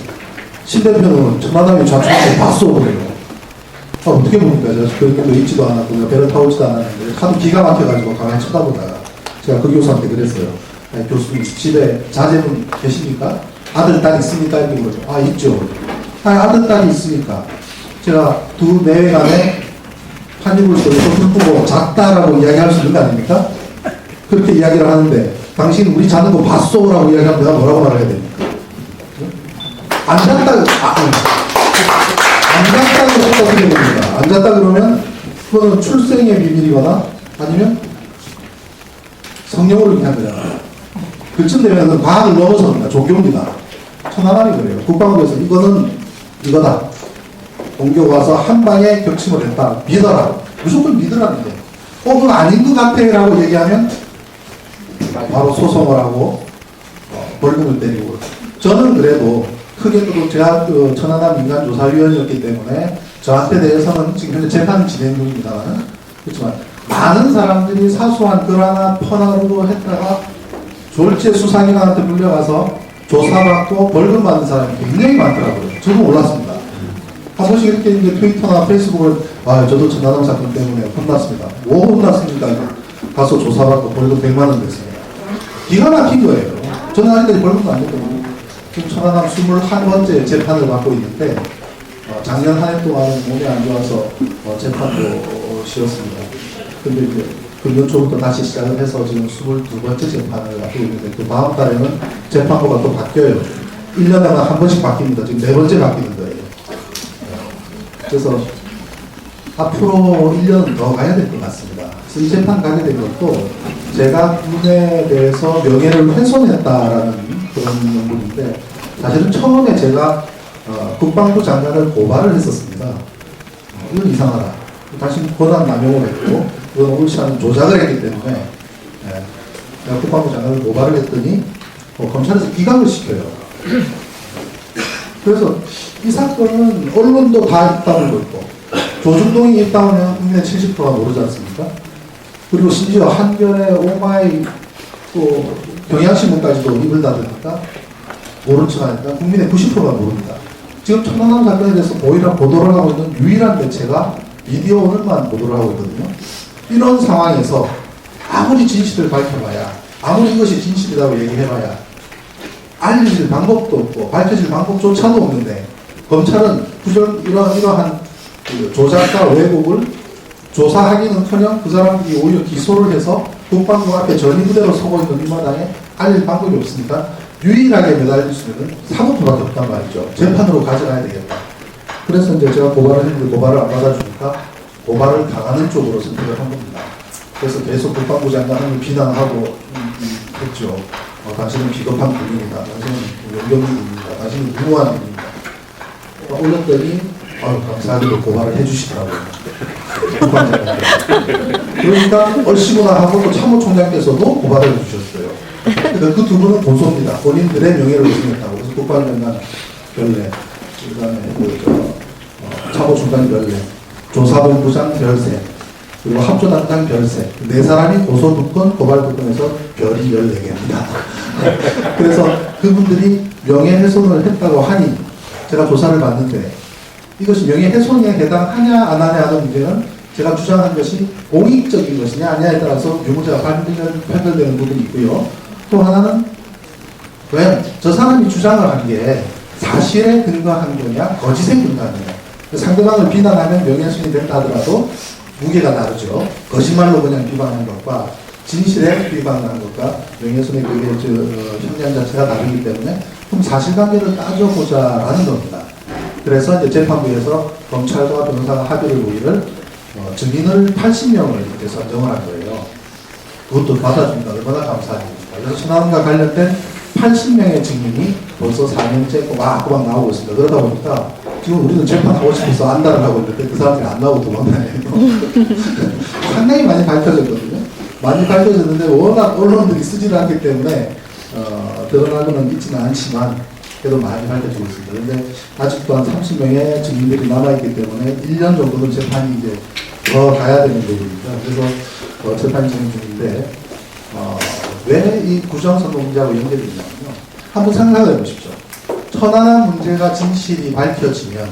신 대표는 천안함이 좌측에 다 쏘고래요. 어떻게 보니까 제가 그것도 있지도 않았고 배를 타오지도 않았는데 하도 기가 막혀가지고 가만히 쳐다보다가 제가 그 교수한테 그랬어요. 교수님 집에 자제분 계십니까? 아들, 딸 있습니까? 이렇게 물어요. 있죠. 아들, 딸이 있으니까 제가 두 내외간에 한입을 쏘고 불 끄고 잤다라고 이야기할 수 있는 거 아닙니까? 그렇게 이야기를 하는데 당신 우리 자는 거 봤어? 라고 이야기하면 내가 뭐라고 말해야 됩니까? 안 잤다, 안 잤다고 어떻게 됩니까? 안 잤다 그러면 그거는 출생의 비밀이거나 아니면 성령을 의미한 거잖아요. 그쯤 되면 과학을 넘어섭니다. 종교입니다. 천안함이 그래요. 국방부에서 이거는 이거다. 공격 와서 한 방에 격침을 했다. 믿어라. 무조건 믿으라는 거예요. 그건 아닌 것 같아 라고 얘기하면 바로 소송을 하고 벌금을 때리고. 저는 그래도 크게 또 제가 천안함 민간조사위원이었기 때문에 저한테 대해서는 지금 현재 재판 진행 중입니다만, 그렇지만 많은 사람들이 사소한 글 하나 퍼나르고 했다가 졸제 수사기관한테 물려가서 조사받고 벌금 받는 사람이 굉장히 많더라고요. 저도 몰랐습니다. 한 번씩 이렇게 이제 트위터나 페이스북을 저도 천안함 사건 때문에 혼났습니다. 뭐 혼났습니까? 가서 조사받고 벌금 100만 원 냈습니다. 기가 막힌 거예요. 저는 아직까지 벌금도 안 냈거든요. 지금 천안함 21번째 재판을 받고 있는데 작년 한 해 동안은 몸이 안 좋아서 재판도 쉬었습니다. 근데 이제 금년 초부터 다시 시작을 해서 지금 22번째 재판을 앞두고 있는데 또 다음 달에는 재판부가 또 바뀌어요. 1년에만 한 번씩 바뀝니다. 지금 4번째 바뀌는 거예요. 그래서 앞으로 1년 더 가야 될 것 같습니다. 그래서 이 재판 가게 된 것도 제가 군에 대해서 명예를 훼손했다라는 그런 부분인데 사실은 처음에 제가 국방부 장관을 고발을 했었습니다. 이건 이상하다. 다시 권한 남용을 했고 이건 옳지 않은 조작을 했기 때문에 제가 국방부 장관을 고발을 했더니 검찰에서 기각을 시켜요. 그래서 이 사건은 언론도 다 입다물고 있고 조중동이 입다물면 국민의 70%가 모르지 않습니까? 그리고 심지어 한겨레, 오마이, 또 경향신문까지도 입을 닫으니까 모른 척 하니까 국민의 90%가 모릅니다. 지금 천안함 사건에 대해서 보도를 하고 있는 유일한 매체가 미디어 오늘만 보도를 하고 있거든요. 이런 상황에서 아무리 진실을 밝혀봐야, 아무리 이것이 진실이라고 얘기해봐야 알려질 방법도 없고 밝혀질 방법조차도 없는데 검찰은 이러한 조작과 왜곡을 조사하기는커녕 그 사람들이 오히려 기소를 해서 국방부 앞에 전위부대로 서고 있는 이 마당에 알릴 방법이 없으니까 유일하게 매달릴 수 있는 사법부밖에 없단 말이죠. 재판으로 가져가야 되겠다. 그래서 이제 제가 고발을 했는데 고발을 안 받아주니까 고발을 당하는 쪽으로 선택을 한 겁니다. 그래서 계속 국방부 장관을 비난하고 했죠. 당신은 비겁한 국민이다. 당신은 연병인 국민이다. 당신은 무모한 국민이다. 올렸더니 감사하게도 고발을 해주시더라고요. 그러니까 얼씨구나 하고 또 참모총장께서도 고발을 해주셨어요. 그러니까 그 두 분은 고소입니다. 본인들의 명예를 훼손했다고. 그래서 국방장관 별내, 그 다음에 참모총장 별내, 조사본부장 별세, 그리고 합조단장 별세. 네 사람이 고소 2건, 고발 2건에서 별이 14개입니다. 그래서 그분들이 명예훼손을 했다고 하니 제가 조사를 받는데 이것이 명예훼손에 해당하냐 안 하냐 하는 문제는 제가 주장한 것이 공익적인 것이냐 아니냐에 따라서 유무죄가 판결되는 부분이 있고요. 또 하나는 과연 저 사람이 주장을 한 게 사실에 근거한 거냐 거짓에 근거한 거냐. 상대방을 비난하면 명예훼손이 된다 하더라도 무게가 다르죠. 거짓말로 그냥 비방하는 것과 진실에 비방하는 것과 명예훼손의 형량 자체가 다르기 때문에 그럼 사실관계를 따져보자라는 겁니다. 그래서 이제 재판부에서 검찰과 변호사가 합의를 보이를 증인을 80명을 이렇게 선정을 한 거예요. 그것도 받아준다. 얼마나 감사합니까. 그래서 천안함과 관련된 80명의 증인이 벌써 4년째 꼬박꼬박 나오고 있습니다. 그러다 보니까 지금 우리는 재판하고 싶어서 안달을 하고 있는데 그 사람들이 안 나오고 도망다녀요. 상당히 많이 밝혀졌거든요. 많이 밝혀졌는데 워낙 언론들이 쓰지를 않기 때문에 드러나고는 있지는 않지만 그래도 많이 밝혀지고 있습니다. 그런데 아직도 한 30명의 증인들이 남아있기 때문에 1년 정도는 재판이 이제 더 가야 되는 부분입니다. 그래서 재판 진행 중인데 왜 이 구정선거 문제하고 연결이 있냐면요. 한번 생각해 보십시오. 천안함 문제가 진실이 밝혀지면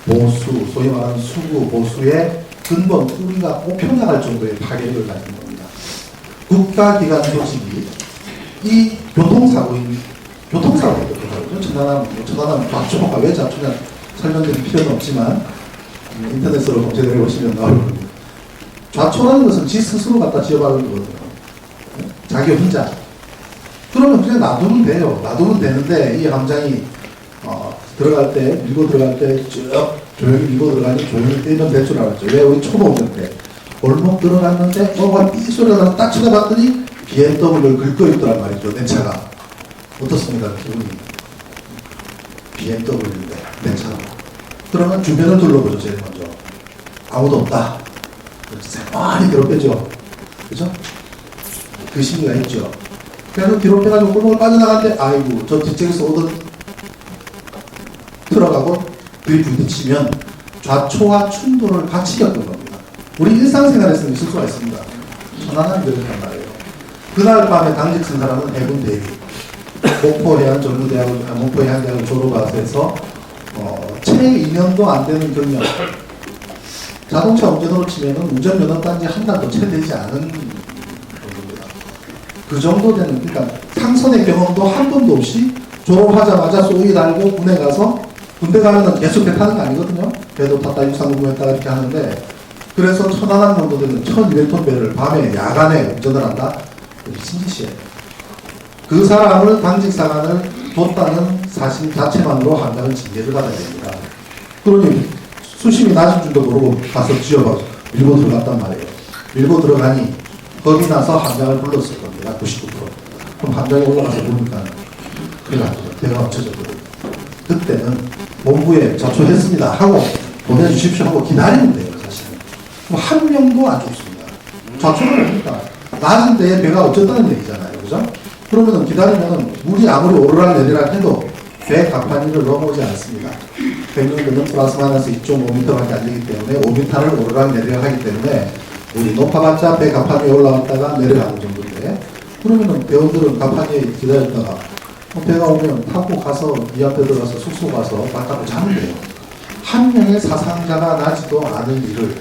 보수, 소위 말하는 수구, 보수의 근본 뿌리가 뽑혀나갈 정도의 파괴력을 가진 겁니다. 국가기관 조직이 이 교통사고거든요. 천안함 좌초가 왜 좌초냐 설명드릴 필요는 없지만 인터넷으로 검색을 해보시면 나올 겁니다. 좌초라는 것은 지 스스로 갖다 지어박은 거거든요. 자기 혼자. 그러면 그냥 놔두면 돼요. 놔두면 되는데 이 함장이 밀고 들어갈 때 쭉 조용히 밀고 들어가니 조용히 뛰면 될 줄 알았죠. 왜 우리 초보 운전대 골목 들어갔는데 뭐가 삐 소리가 나서 딱 쳐다봤더니 BMW를 긁고 있더란 말이죠. 내 차가. 어떻습니까? 기분이. BMW인데 내 차가. 그러면 주변을 둘러보죠. 제일 먼저. 아무도 없다. 많이 뒤로 빼죠. 그죠? 그 심리가 있죠. 그래서 뒤로 빼가지고 골목을 빠져나가는데 아이고 저 뒤쪽에서 오던 들어가고 그에 부딪히면 좌초와 충돌을 같이 겪은 겁니다. 우리 일상생활에서는 있을 수가 있습니다. 천안함이 그랬단 말이에요. 그날 밤에 당직 쓴 사람은 해군 대위, 목포해안대학을 졸업해서 채 2년도 안 되는 경력. 자동차 운전으로 치면은 운전면허 딴지 한 달도 채 되지 않은 겁니다. 그 정도 되는, 그러니까 상선의 경험도 한 번도 없이 졸업하자마자 쏘이 달고 군에 가서, 군대 가면은 계속 배 타는 거 아니거든요. 배도 탔다 육상공부 했다가 이렇게 하는데, 그래서 1000원 정도 되는 1200톤 배를 밤에 야간에 운전을 한다? 무슨 짓이에요. 그 사람을 당직사관을 뒀다는 사실 자체만으로 한다는 징계를 받아야 됩니다. 그러니 수심이 낮은 줄도 모르고 가서 지어봐서 밀고 들어갔단 말이에요. 밀고 들어가니 겁이 나서 함장을 불렀을 겁니다. 99%. 그럼 함장이 올라가서 보니까 큰일 났죠. 배가 얹혀졌거든요. 그때는 본부에 자초했습니다 하고 보내주십시오 하고 기다리면 돼요. 사실은. 그럼 한 명도 안 죽습니다. 자초를 합니까? 낮은 데에 배가 어쩌다는 얘기잖아요. 그죠? 그러면은 기다리면은 물이 아무리 오르락 내리락 해도 배 갑판위를 넘어오지 않습니다. 백령도는 플러스 마이너스 2.5m밖에 안 되기 때문에 5m를 오르락 내리락 하기 때문에 물이 높아봤자 배 갑판 위에 올라왔다가 내려가는 정도인데, 그러면은 배우들은 갑판 위에 기다렸다가 배가 오면 타고 가서 이 앞에 들어가서 숙소 가서 바깥으로 자면 돼요. 한 명의 사상자가 나지도 않은 일을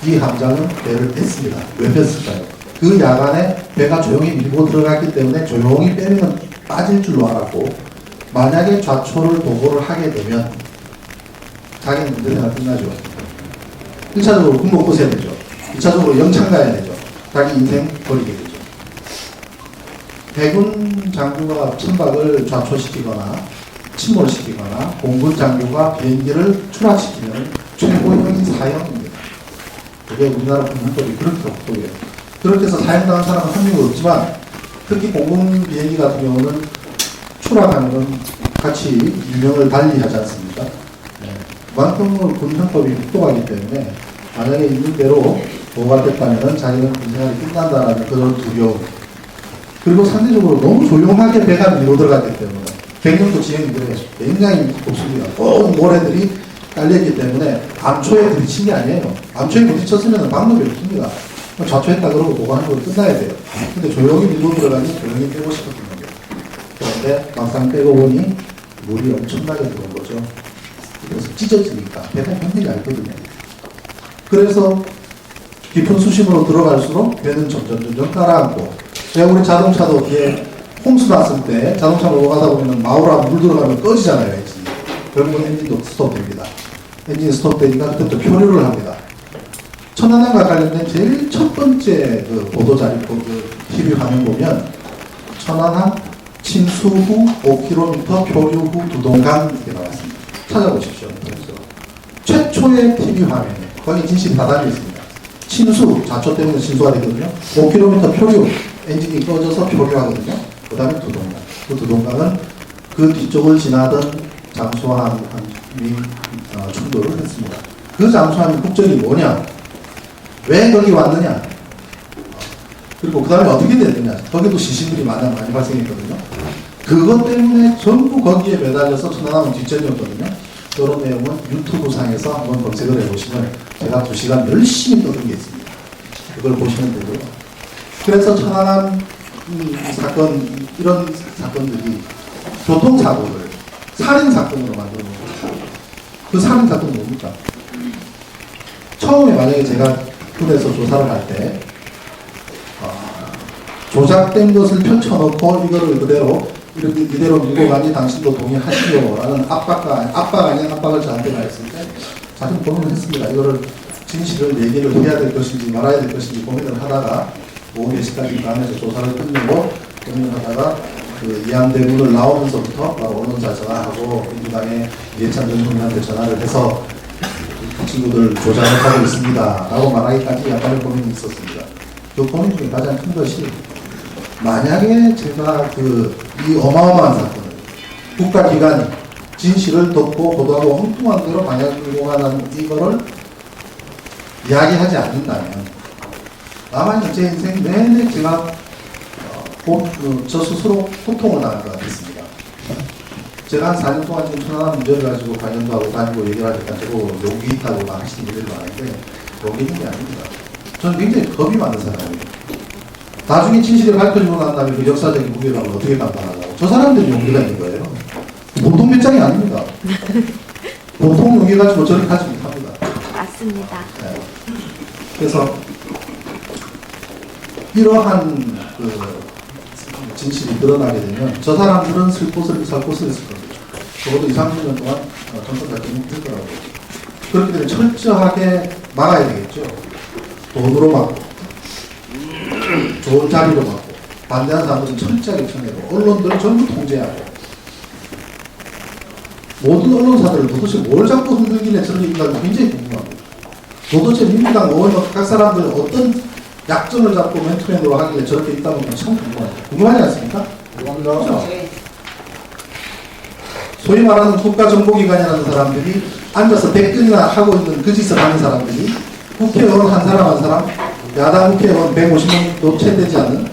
이 함장은 배를 뺐습니다. 왜 뺐을까요? 그 야간에 배가 조용히 밀고 들어갔기 때문에 조용히 빼면 빠질 줄로 알았고, 만약에 좌초를 도보를 하게 되면 자기는 문제생활 끝나죠. 1차적으로 군복 벗어야 되죠. 2차적으로 영창 가야 되죠. 자기 인생 버리게 되죠. 해군 장교가 천박을 좌초시키거나 침몰시키거나 공군 장교가 비행기를 추락시키면 최고형이 사형입니다. 그게 우리나라 군법이 그렇게 없고요. 그렇게 해서 사형당한 사람은 한 명도 없지만, 특히 공군 비행기 같은 경우는 추락하는 건 같이 유명을 달리 하지 않습니까? 그만큼 군형법이 혹독하기 때문에 만약에 있는 대로 보호가 됐다면 자기는 군생활이 끝난다라는 그런 두려움, 그리고 상대적으로 너무 조용하게 배가 밀고 들어갔기 때문에 백령도 지형들이 굉장히 곱습니다. 온 모래들이 깔려있기 때문에 암초에 부딪힌 게 아니에요. 암초에 부딪혔으면 방법이 없습니다. 좌초했다 그러고 보고하는 걸 끝나야 돼요. 근데 조용히 밀고 들어가니 조용히 빼고 싶었던 거예요. 그런데 막상 빼고 보니 물이 엄청나게 들어온 거죠. 그래서 찢어지니까 배가 굉장히 얇거든요. 그래서 깊은 수심으로 들어갈수록 배는 점점 가라앉고, 왜 우리 자동차도 뒤에 홍수 났을 때 자동차 몰고 가다 보면 마우라 물 들어가면 꺼지잖아요, 엔진이. 결국은 엔진도 스톱됩니다. 엔진이 스톱되니까 그때부터 표류를 합니다. 천안함과 관련된 제일 첫 번째 그 보도자료, 그 TV 화면 보면 천안함 침수 후 5km 표류 후 두동강 이렇게 나왔습니다. 찾아보십시오. 최초의 TV 화면에 거기 진실이 다 달려 있습니다. 침수, 좌초 때문에 침수가 되거든요. 5km 표류, 엔진이 꺼져서 표류하거든요. 그 다음에 두동강. 그 두동강은 그 뒤쪽을 지나던 잠수함이 충돌을 했습니다. 그 잠수함의 국적이 뭐냐? 왜 거기 왔느냐? 그리고 그 다음에 어떻게 됐느냐? 거기도 시신들이 많이 발생했거든요. 그것 때문에 전부 거기에 매달려서 천안함은 뒷전이었거든요. 그런 내용은 유튜브상에서 한번 검색을 해보시면 제가 2시간 열심히 떠든 게 있습니다. 그걸 보시면 되고요. 그래서 천안함 사건, 이런 사건들이 교통사고를 살인사건으로 만드는 거죠. 그 살인사건은 뭡니까? 처음에 만약에 제가 군에서 조사를 할 때 조작된 것을 펼쳐놓고 이거를 이대로 밀고 가니 당신도 동의하시오 라는 압박 아닌 압박을 저한테 가했을 때 자신 고민을 했습니다. 이거를 진실을 얘기를 해야 될 것인지 말아야 될 것인지 고민을 하다가 오후 4시까지 밤에서 조사를 끝내고 고민을 하다가 그 이암대군을 나오면서부터 바로 언론사 전화하고 민주당의 이해찬 전 총리한테 전화를 해서 친구들 조작을 하고 있습니다 라고 말하기까지 약간의 고민이 있었습니다. 그 고민 중에 가장 큰 것이, 만약에 제가 이 어마어마한 사건을 국가기관이 진실을 덮고 보도하고 엉뚱한 대로 방향을 끌고 가는 이거를 이야기하지 않는다면 나만 제 인생 내내 제가 저 스스로 고통을 당할 것 같습니다. 제가 한 4년 동안 지금 천안함 문제를 가지고 관련도 하고 다니고 얘기를 하니까 용기 있다고 막 하시는 분들이 많은데 용기 있는 게 아닙니다. 저는 굉장히 겁이 많은 사람이에요. 나중에 진실을 밝혀지고 난 다음에 그 역사적인 무게감을 어떻게 감당하려고. 저 사람들이 용기가 있는 거예요. 보통 배짱이 아닙니다. 보통 용기 가지고 저를 가지 못합니다. 맞습니다. 네. 그래서 이러한 진실이 드러나게 되면 저 사람들은 살 곳을 있을 겁니다. 적어도 2, 30년 동안 정권 잡기 힘들 거라고. 그렇기 때문에 철저하게 막아야 되겠죠. 돈으로 막고, 좋은 자리로 막고, 반대하는 사람들은 철저하게 청해고, 언론들은 전부 통제하고, 모든 언론사들을 도대체 뭘 자꾸 흔들기에 저렇게 있는가 굉장히 궁금합니다. 도대체 민주당 의원 각 사람들 어떤 약점을 잡고 맨투맨으로 하길래 저렇게 있다는 건 참 궁금합니다. 궁금하지 않습니까? 궁금합니다. 소위 말하는 국가정보기관이라는 사람들이 앉아서 댓글이나 하고 있는 그 짓을 하는 사람들이 국회의원 한 사람 야당 국회의원 150명도 채 되지 않는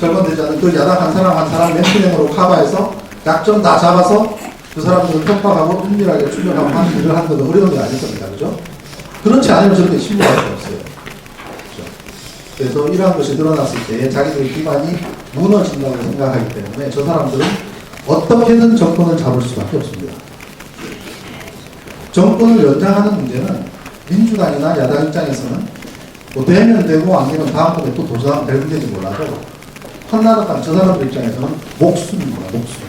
절반되지 않는 그 야당 한 사람 맨투맨으로 커버해서 약점 다 잡아서 그 사람들을 평가하고 은밀하게 추적하고 하는 일을 하는 것도 어려운 게 아닐 겁니다. 그죠? 그렇지 않으면 저렇게 신뢰할 수 없어요. 그렇죠? 그래서 이러한 것이 드러났을 때 자기들의 기반이 무너진다고 생각하기 때문에 저 사람들은 어떻게든 정권을 잡을 수밖에 없습니다. 정권을 연장하는 문제는 민주당이나 야당 입장에서는 뭐 되면 되고 안 되면 다음번에 또 도전하면 될 문제인지 몰라도 한나라당 저 사람들 입장에서는 목숨입니다. 목숨.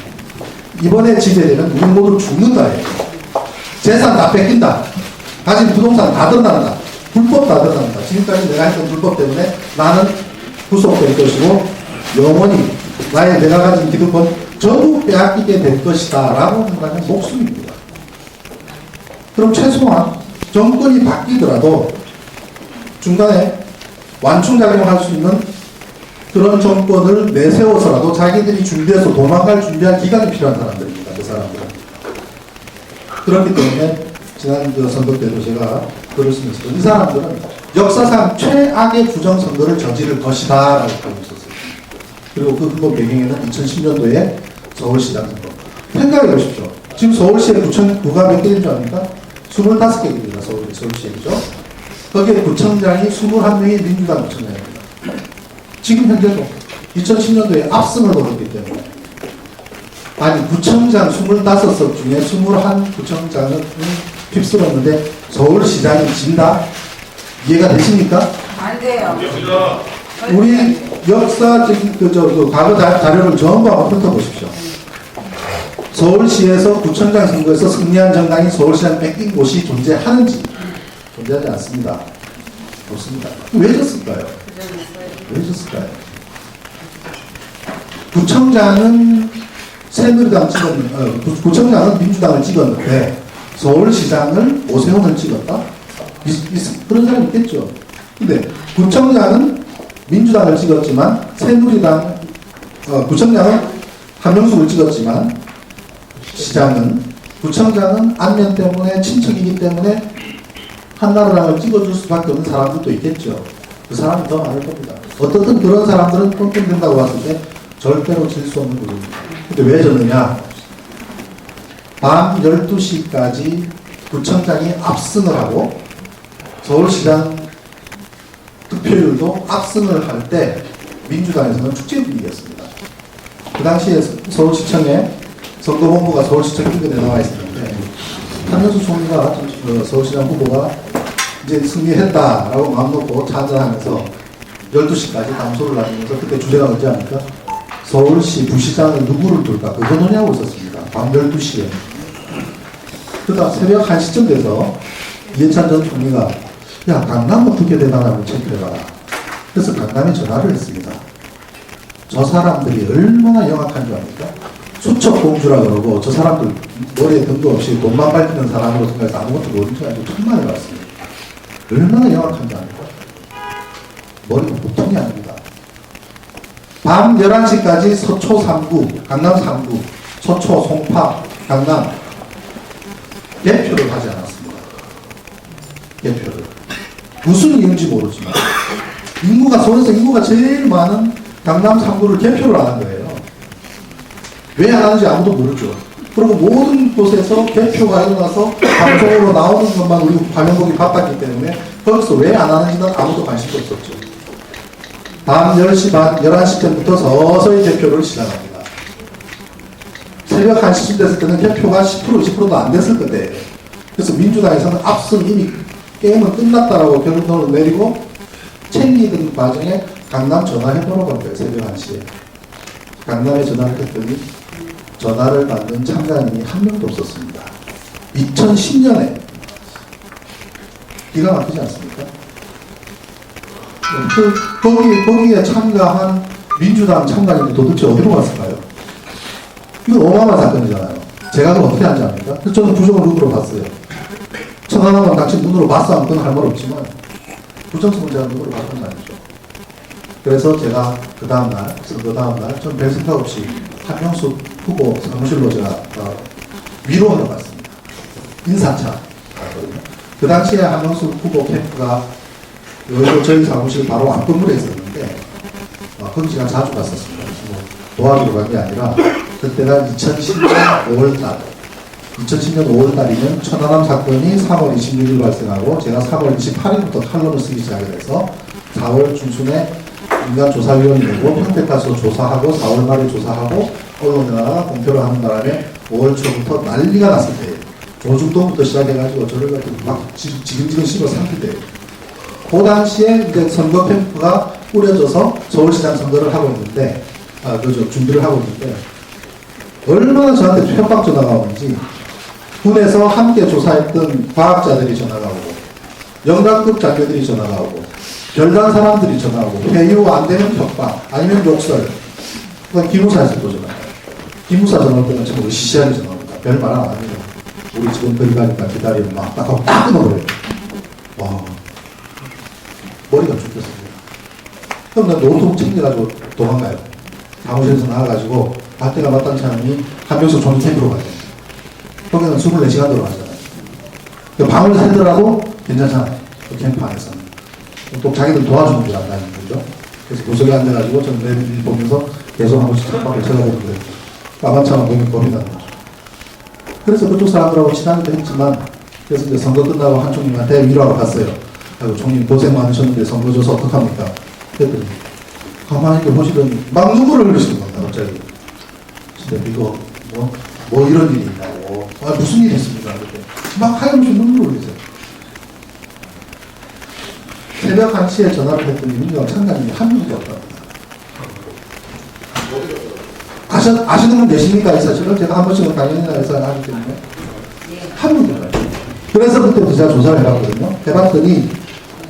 이번에 지배되면 우리 모두 죽는다. 재산 다 뺏긴다. 가진 부동산 다 드러난다. 불법 다 드러난다. 지금까지 내가 했던 불법 때문에 나는 구속될 것이고 영원히 내가 가진 기득권 전부 빼앗기게 될 것이다 라고 생각하는 목숨입니다. 그럼 최소한 정권이 바뀌더라도 중간에 완충작용할 수 있는 그런 정권을 내세워서라도 자기들이 준비해서 도망갈 준비할 기간이 필요한 사람들입니다. 그 사람들은. 그렇기 때문에 지난 선거 때도 제가 글을 쓰면서 이 사람들은 역사상 최악의 부정선거를 저지를 것이다 라고 하고 있었어요. 그리고 그 근거 배경에는 2010년도에 서울시장 선거. 생각해 보십시오. 지금 서울시의 구가 몇 개인 줄 압니까? 25개입니다. 서울시에. 그죠? 거기에 구청장이 21명이 민주당 구청장입니다. 지금 현재도 2010년도에 압승을 거뒀기 때문에 아니 구청장 25석 중에 21구청장은 휩쓸었는데 서울시장이 진다? 이해가 되십니까? 안 돼요. 우리 역사적인 과거 자료를 전부 한번 훑어보십시오. 서울시에서 구청장 선거에서 승리한 정당이 서울시장 뺏긴 곳이 존재하는지 존재하지 않습니다. 없습니다. 왜 졌을까요? 왜 졌을까요? 구청장은 새누리당 구청장은 민주당을 찍었는데 서울시장을 오세훈을 찍었다? 그런 사람 있겠죠. 근데 구청장은 민주당을 찍었지만 새누리당 구청장은 한명숙을 찍었지만 구청장은 안면 때문에 친척이기 때문에 한나라당을 찍어줄 수밖에 없는 사람들도 있겠죠. 그 사람이 더 많을 겁니다. 어떻든 그런 사람들은 똥똥된다고 봤을 때 절대로 질 수 없는 거입니다. 근데 왜 졌느냐? 밤 12시까지 구청장이 압승을 하고 서울시장 득표율도 압승을 할 때 민주당에서는 축제 분위기였습니다. 그 당시에 서울시청에 선거본부가 서울시청 인근에 나와 있었는데 한명숙 총리가 서울시장 후보가 이제 승리했다라고 마음 놓고 찬성하면서 12시까지 담소를 나누면서 그때 주제가 뭔지 아닙니까? 서울시 부시장을 누구를 둘까? 그거 논의하고 있었습니다. 밤 12시에. 그러다 새벽 1시쯤 돼서 이해찬 전 총리가 야 강남 어떻게 되나라고 체크해봐라. 그래서 강남에 전화를 했습니다. 저 사람들이 얼마나 영악한 줄 압니까? 수첩공주라 그러고 저 사람들 머리에 등도 없이 돈만 밝히는 사람으로 생각해서 아무것도 모르는 줄 알고 천만에 왔습니다. 얼마나 영악한지 압니까? 머리가 보통이 아닙니다. 밤 11시까지 서초 3구, 강남 3구, 서초, 송파, 강남 개표를 하지 않았습니다. 개표를. 무슨 이유인지 모르지만 서울에서 인구가 제일 많은 강남 3구를 개표를 안 한 거예요. 왜 안 하는지 아무도 모르죠. 그리고 모든 곳에서 개표가 일어나서 방송으로 나오는 것만 우리 화면 보기 바빴기 때문에 거기서 왜 안 하는지는 아무도 관심도 없었죠. 밤 10시 반, 11시쯤부터 서서히 개표를 시작합니다. 새벽 1시쯤 됐을 때는 개표가 10%, 20%도 안 됐을 건데 그래서 민주당에서는 압승 이미 게임은 끝났다라고 결론을 내리고 챙기던 과정에 강남 전화해보라고 한 거예요. 새벽 1시에. 강남에 전화를 했더니 전화를 받는 참관인이 한 명도 없었습니다. 2010년에 기가 막히지 않습니까? 거기에 참가한 민주당 참관인이 도대체 어디로 갔을까요? 이건 어마어마한 사건이잖아요. 제가 그럼 어떻게 하는지 압니까? 그래서 저는 부정을 눈으로 봤어요. 천안함은 당신 눈으로 봤어 안 그건 할 말 없지만 부정성은 제가 눈으로 봤던 거 아니죠. 그래서 제가 그 다음날 선거 다음날 전 별 생각 없이 한명숙 후보 사무실로 제가 위로하러 갔습니다. 인사차 갔거든요. 그 당시에 한명숙 후보 캠프가 여기도 저희 사무실 바로 앞 건물에 있었는데 거기 제가 자주 갔었습니다. 뭐 도와주러 간 게 아니라 그때가 2010년 5월달 2010년 5월달이면 천안함 사건이 3월 26일 발생하고 제가 3월 28일부터 칼럼을 쓰기 시작해서 4월 중순에 민간조사위원이 되고 평택가서 조사하고 4월 말에 조사하고 언론에다가 공표를 하는 바람에 5월 초부터 난리가 났을 때예요. 조중동부터 시작해가지고 저를 갖고 막 지금지금 씹어 삼킬 때예요. 그 당시에 이제 선거 캠프가 꾸려져서 서울시장 선거를 하고 있는데 준비를 하고 있는데 얼마나 저한테 협박 전화가 오는지 군에서 함께 조사했던 과학자들이 전화가 오고 영락급 장교들이 전화가 오고 별난 사람들이 전화하고 회유 안 되면 협박 아니면 욕설 기무사에서 또 전화해요. 기무사 전화할 때는 참 으시시하게 전화합니다. 별 말 안 합니다. 우리 지금 거기 가니까 기다리면 막 딱 하고 딱 끊어버려요. 와 머리가 죽겠습니다. 그럼 난 노트북 챙겨가지고 도망가요. 사무실에서 나와가지고 밭대가 마땅치 않으니 한명숙 종이 캠프로 가요. 거기는 24시간 들어가잖아요. 방을 새더라도 괜찮잖아요. 그 캠프 안에서는. 또 자기들 도와주는 줄 안다는 거죠. 그래서 구석에 앉아가지고 저는 내일 보면서 계속 한 번씩 탁박을 쳐다보는 거예요. 까만차만 보면 겁이 나는 거죠. 그래서 그쪽 사람들하고 친하기도 했지만 그래서 이제 선거 끝나고 한총님한테 위로하러 갔어요. 아이고 총님 고생 많으셨는데 선거 줘서 어떡합니까? 그랬더니 가만히 이렇게 보시더니 막 눈물을 흘리시는 겁니다. 갑자기. 진짜 이거 뭐 이런 일이 있냐고. 무슨 일이 있습니까? 그때 막 하염없이 눈물을 흘리세요. 새벽 1시에 전화를 했더니 민주당 참관인이 한 명도 없답니다. 아시는 분 계십니까? 이 사실을 제가 한 번씩은 당연히 해서 하기 때문에 한 명도 없어요. 그래서 그때부터 제가 조사를 해봤거든요. 해봤더니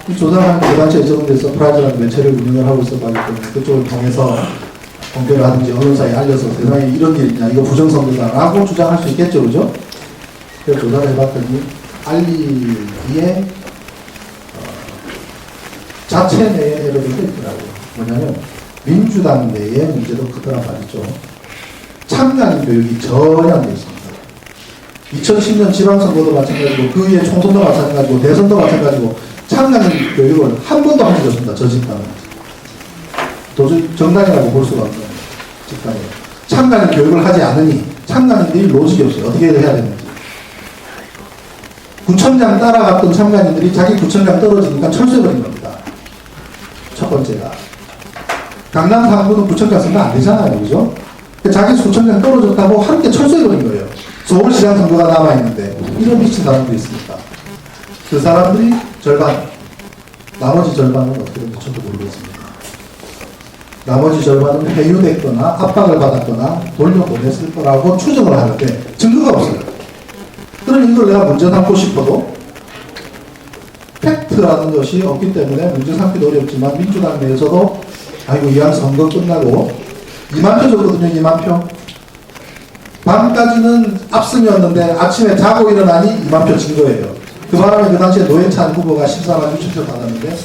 이 조사하는 그 단체에 적응돼서 프라이즈라는 매체를 운영을 하고 있었기 때문에 그쪽을 통해서 공개를 하든지 언론사에 알려서 세상에 이런 일이 있냐 이거 부정선거다라고 주장할 수 있겠죠. 그죠? 그래서 조사를 해봤더니 알리기에 자체 내에 에러가 있더라고요. 뭐냐면 민주당 내에 문제도 크더란 말이죠. 참관인 교육이 전혀 안 돼 있습니다. 2010년 지방선거도 마찬가지고 그 위에 총선도 마찬가지고 대선도 마찬가지고 참관인 교육을 한 번도 한 적이 없습니다. 저 집단은. 도저히 정당이라고 볼 수가 없는 집단이에요. 참관인 교육을 하지 않으니 참관인들이 로직이 없어요. 어떻게 해야 되는지. 구청장 따라갔던 참관인들이 자기 구청장 떨어지니까 철수해버린 겁니다. 첫 번째가. 강남 3구는 구청장 선거 안 되잖아요. 그죠? 자기 구청장 떨어졌다고 함께 철수해버린 거예요. 서울시장 선거가 남아있는데 이런 미친 사람들이 있습니다. 그 사람들이 절반, 나머지 절반은 어떻게 된지 저도 모르겠습니다. 나머지 절반은 회유됐거나 압박을 받았거나 돌려보냈을 거라고 추정을 하는데 증거가 없어요. 그럼 이걸 내가 문제 삼고 싶어도 팩트라는 것이 없기 때문에 문제 삼기도 어렵지만 민주당 내에서도 아이고 이왕 선거 끝나고 2만 표 줬거든요. 2만 표. 밤까지는 압승이었는데 아침에 자고 일어나니 2만 표 진 거예요. 그 바람에 그 당시에 노회찬 후보가 14만 6천 표 받았는데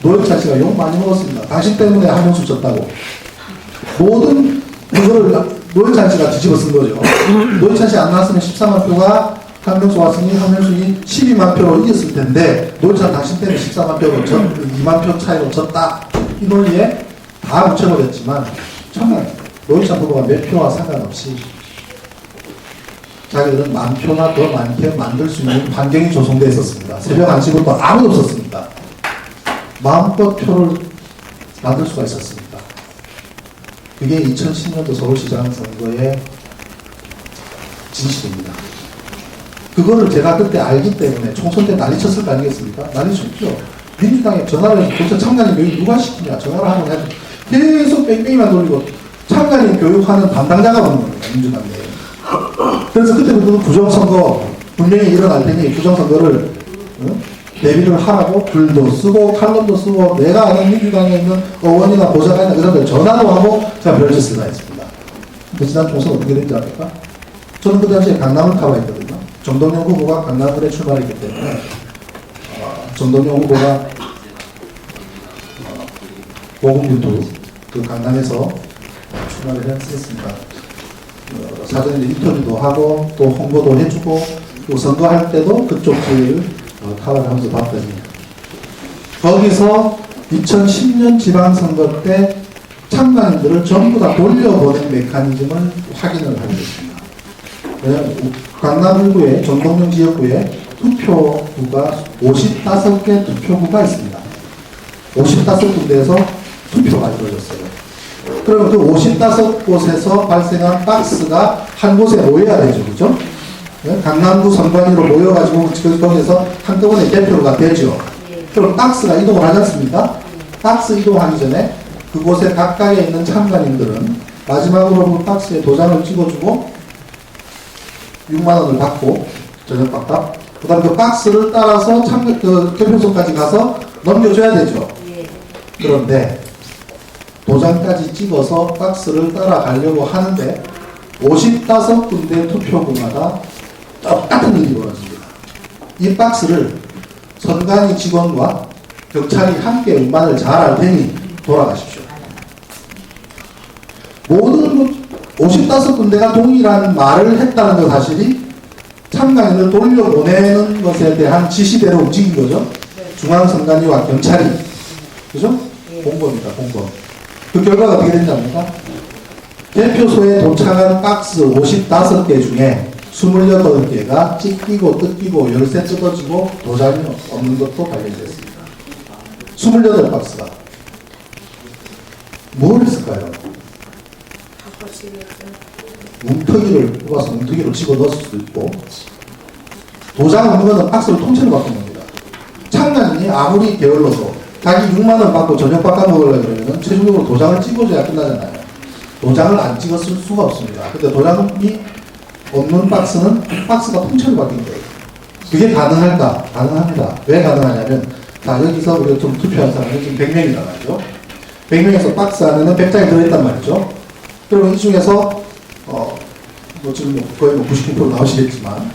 노회찬 씨가 욕 많이 먹었습니다. 당신 때문에 한명숙 졌다고. 모든 그거를 노회찬 씨가 뒤집어 쓴 거죠. 노회찬 씨 안 나왔으면 14만 표가 한명숙 왔으니 한명숙이 12만 표로 이겼을 텐데 노회찬 당신 때문에 14만 표로 2만 표 차이로 졌다. 이 논리에 다 묻혀버렸지만 정말 노회찬 후보가 몇 표와 상관없이 자기들은 만 표나 더 많게 만들 수 있는 환경이 조성되어 있었습니다. 새벽 1시부터 아무도 없었습니다. 마음껏 표를 만들 수가 있었습니다. 그게 2010년도 서울시장 선거의 진실입니다. 그거를 제가 그때 알기 때문에 총선 때 난리쳤을 거 아니겠습니까? 난리쳤죠. 민주당에 전화를 해서 도대체 참관인 여기 누가 시키냐 전화를 하면 계속 뺑뺑이만 돌리고 참관인 교육하는 담당자가 없는 겁니다. 민주당 내에. 그래서 그때부터 부정선거 분명히 일어날 테니 부정선거를 대비를 하라고 글도 쓰고 칼럼도 쓰고 내가 아는 민주당에 있는 의원이나 보좌관이나 그 사람들 전화도 하고 제가 별짓을 다 했습니다. 근데 지난 총선 어떻게 된지 압니까? 저는 그 당시에 강남을 타고했거든요. 정동영 후보가 강남을에 출마했기 때문에 정동영 후보가 보금유튜브 그 강남에서 출마를 했습니다. 사전에 인터뷰도 하고 또 홍보도 해주고 또 선거할 때도 그쪽 지역을 타락하면서 봤더니 거기서 2010년 지방선거 때 참관인들을 전부 다 돌려보낸 메커니즘을 확인을 하게 됐습니다. 왜냐하면 강남 1구에 정동영 지역구에 투표구가 55개 투표구가 있습니다. 55군데에서 투표가 이루어졌어요. 그러면 그 55곳에서 발생한 박스가 한 곳에 모여야 되죠. 그죠? 강남구 선관위로 모여가지고 거기서 한꺼번에 대표가 되죠. 그럼 박스가 이동을 하지 않습니까? 박스 이동하기 전에 그곳에 각각에 있는 참관인들은 마지막으로 그 박스에 도장을 찍어주고 6만원을 받고 저녁밥값 그 다음에 그 박스를 따라서 그 개표소까지 가서 넘겨줘야 되죠. 그런데 도장까지 찍어서 박스를 따라가려고 하는데 55군데 투표구마다 똑같은 일이 벌어집니다. 이 박스를 선관위 직원과 경찰이 함께 운반을 잘 할 테니 돌아가십시오. 모든 55군데가 동일한 말을 했다는 것 사실이 참관인을 돌려보내는 것에 대한 지시대로 움직인 거죠. 중앙선관위와 경찰이. 그죠? 공범입니다. 공범. 그 결과가 어떻게 됐습니까? 대표소에 도착한 박스 55개 중에 28개가 찢기고 뜯기고 열쇠 뜯어지고 도장이 없는 것도 발견됐습니다. 28박스가 뭘 했을까요? 뭉텅이를 뽑아서 뭉텅이로 집어넣을 수도 있고 도장 없는 것은 박스를 통째로 바꾼 겁니다. 참관인이 아무리 게을러서 자기 6만원 받고 저녁 바꿔먹으려고 그러면 최종적으로 도장을 찍어줘야 끝나잖아요. 도장을 안 찍었을 수가 없습니다. 근데 도장이 없는 박스는 박스가 통째로 바뀐 거예요. 그게 가능할까? 가능합니다. 왜 가능하냐면 자 여기서 우리가 좀 투표한 사람이 지금 100명이란 말이죠. 100명에서 박스 안에는 100장이 들어있단 말이죠. 그러면 이 중에서 뭐 지금 거의 99% 나오시겠지만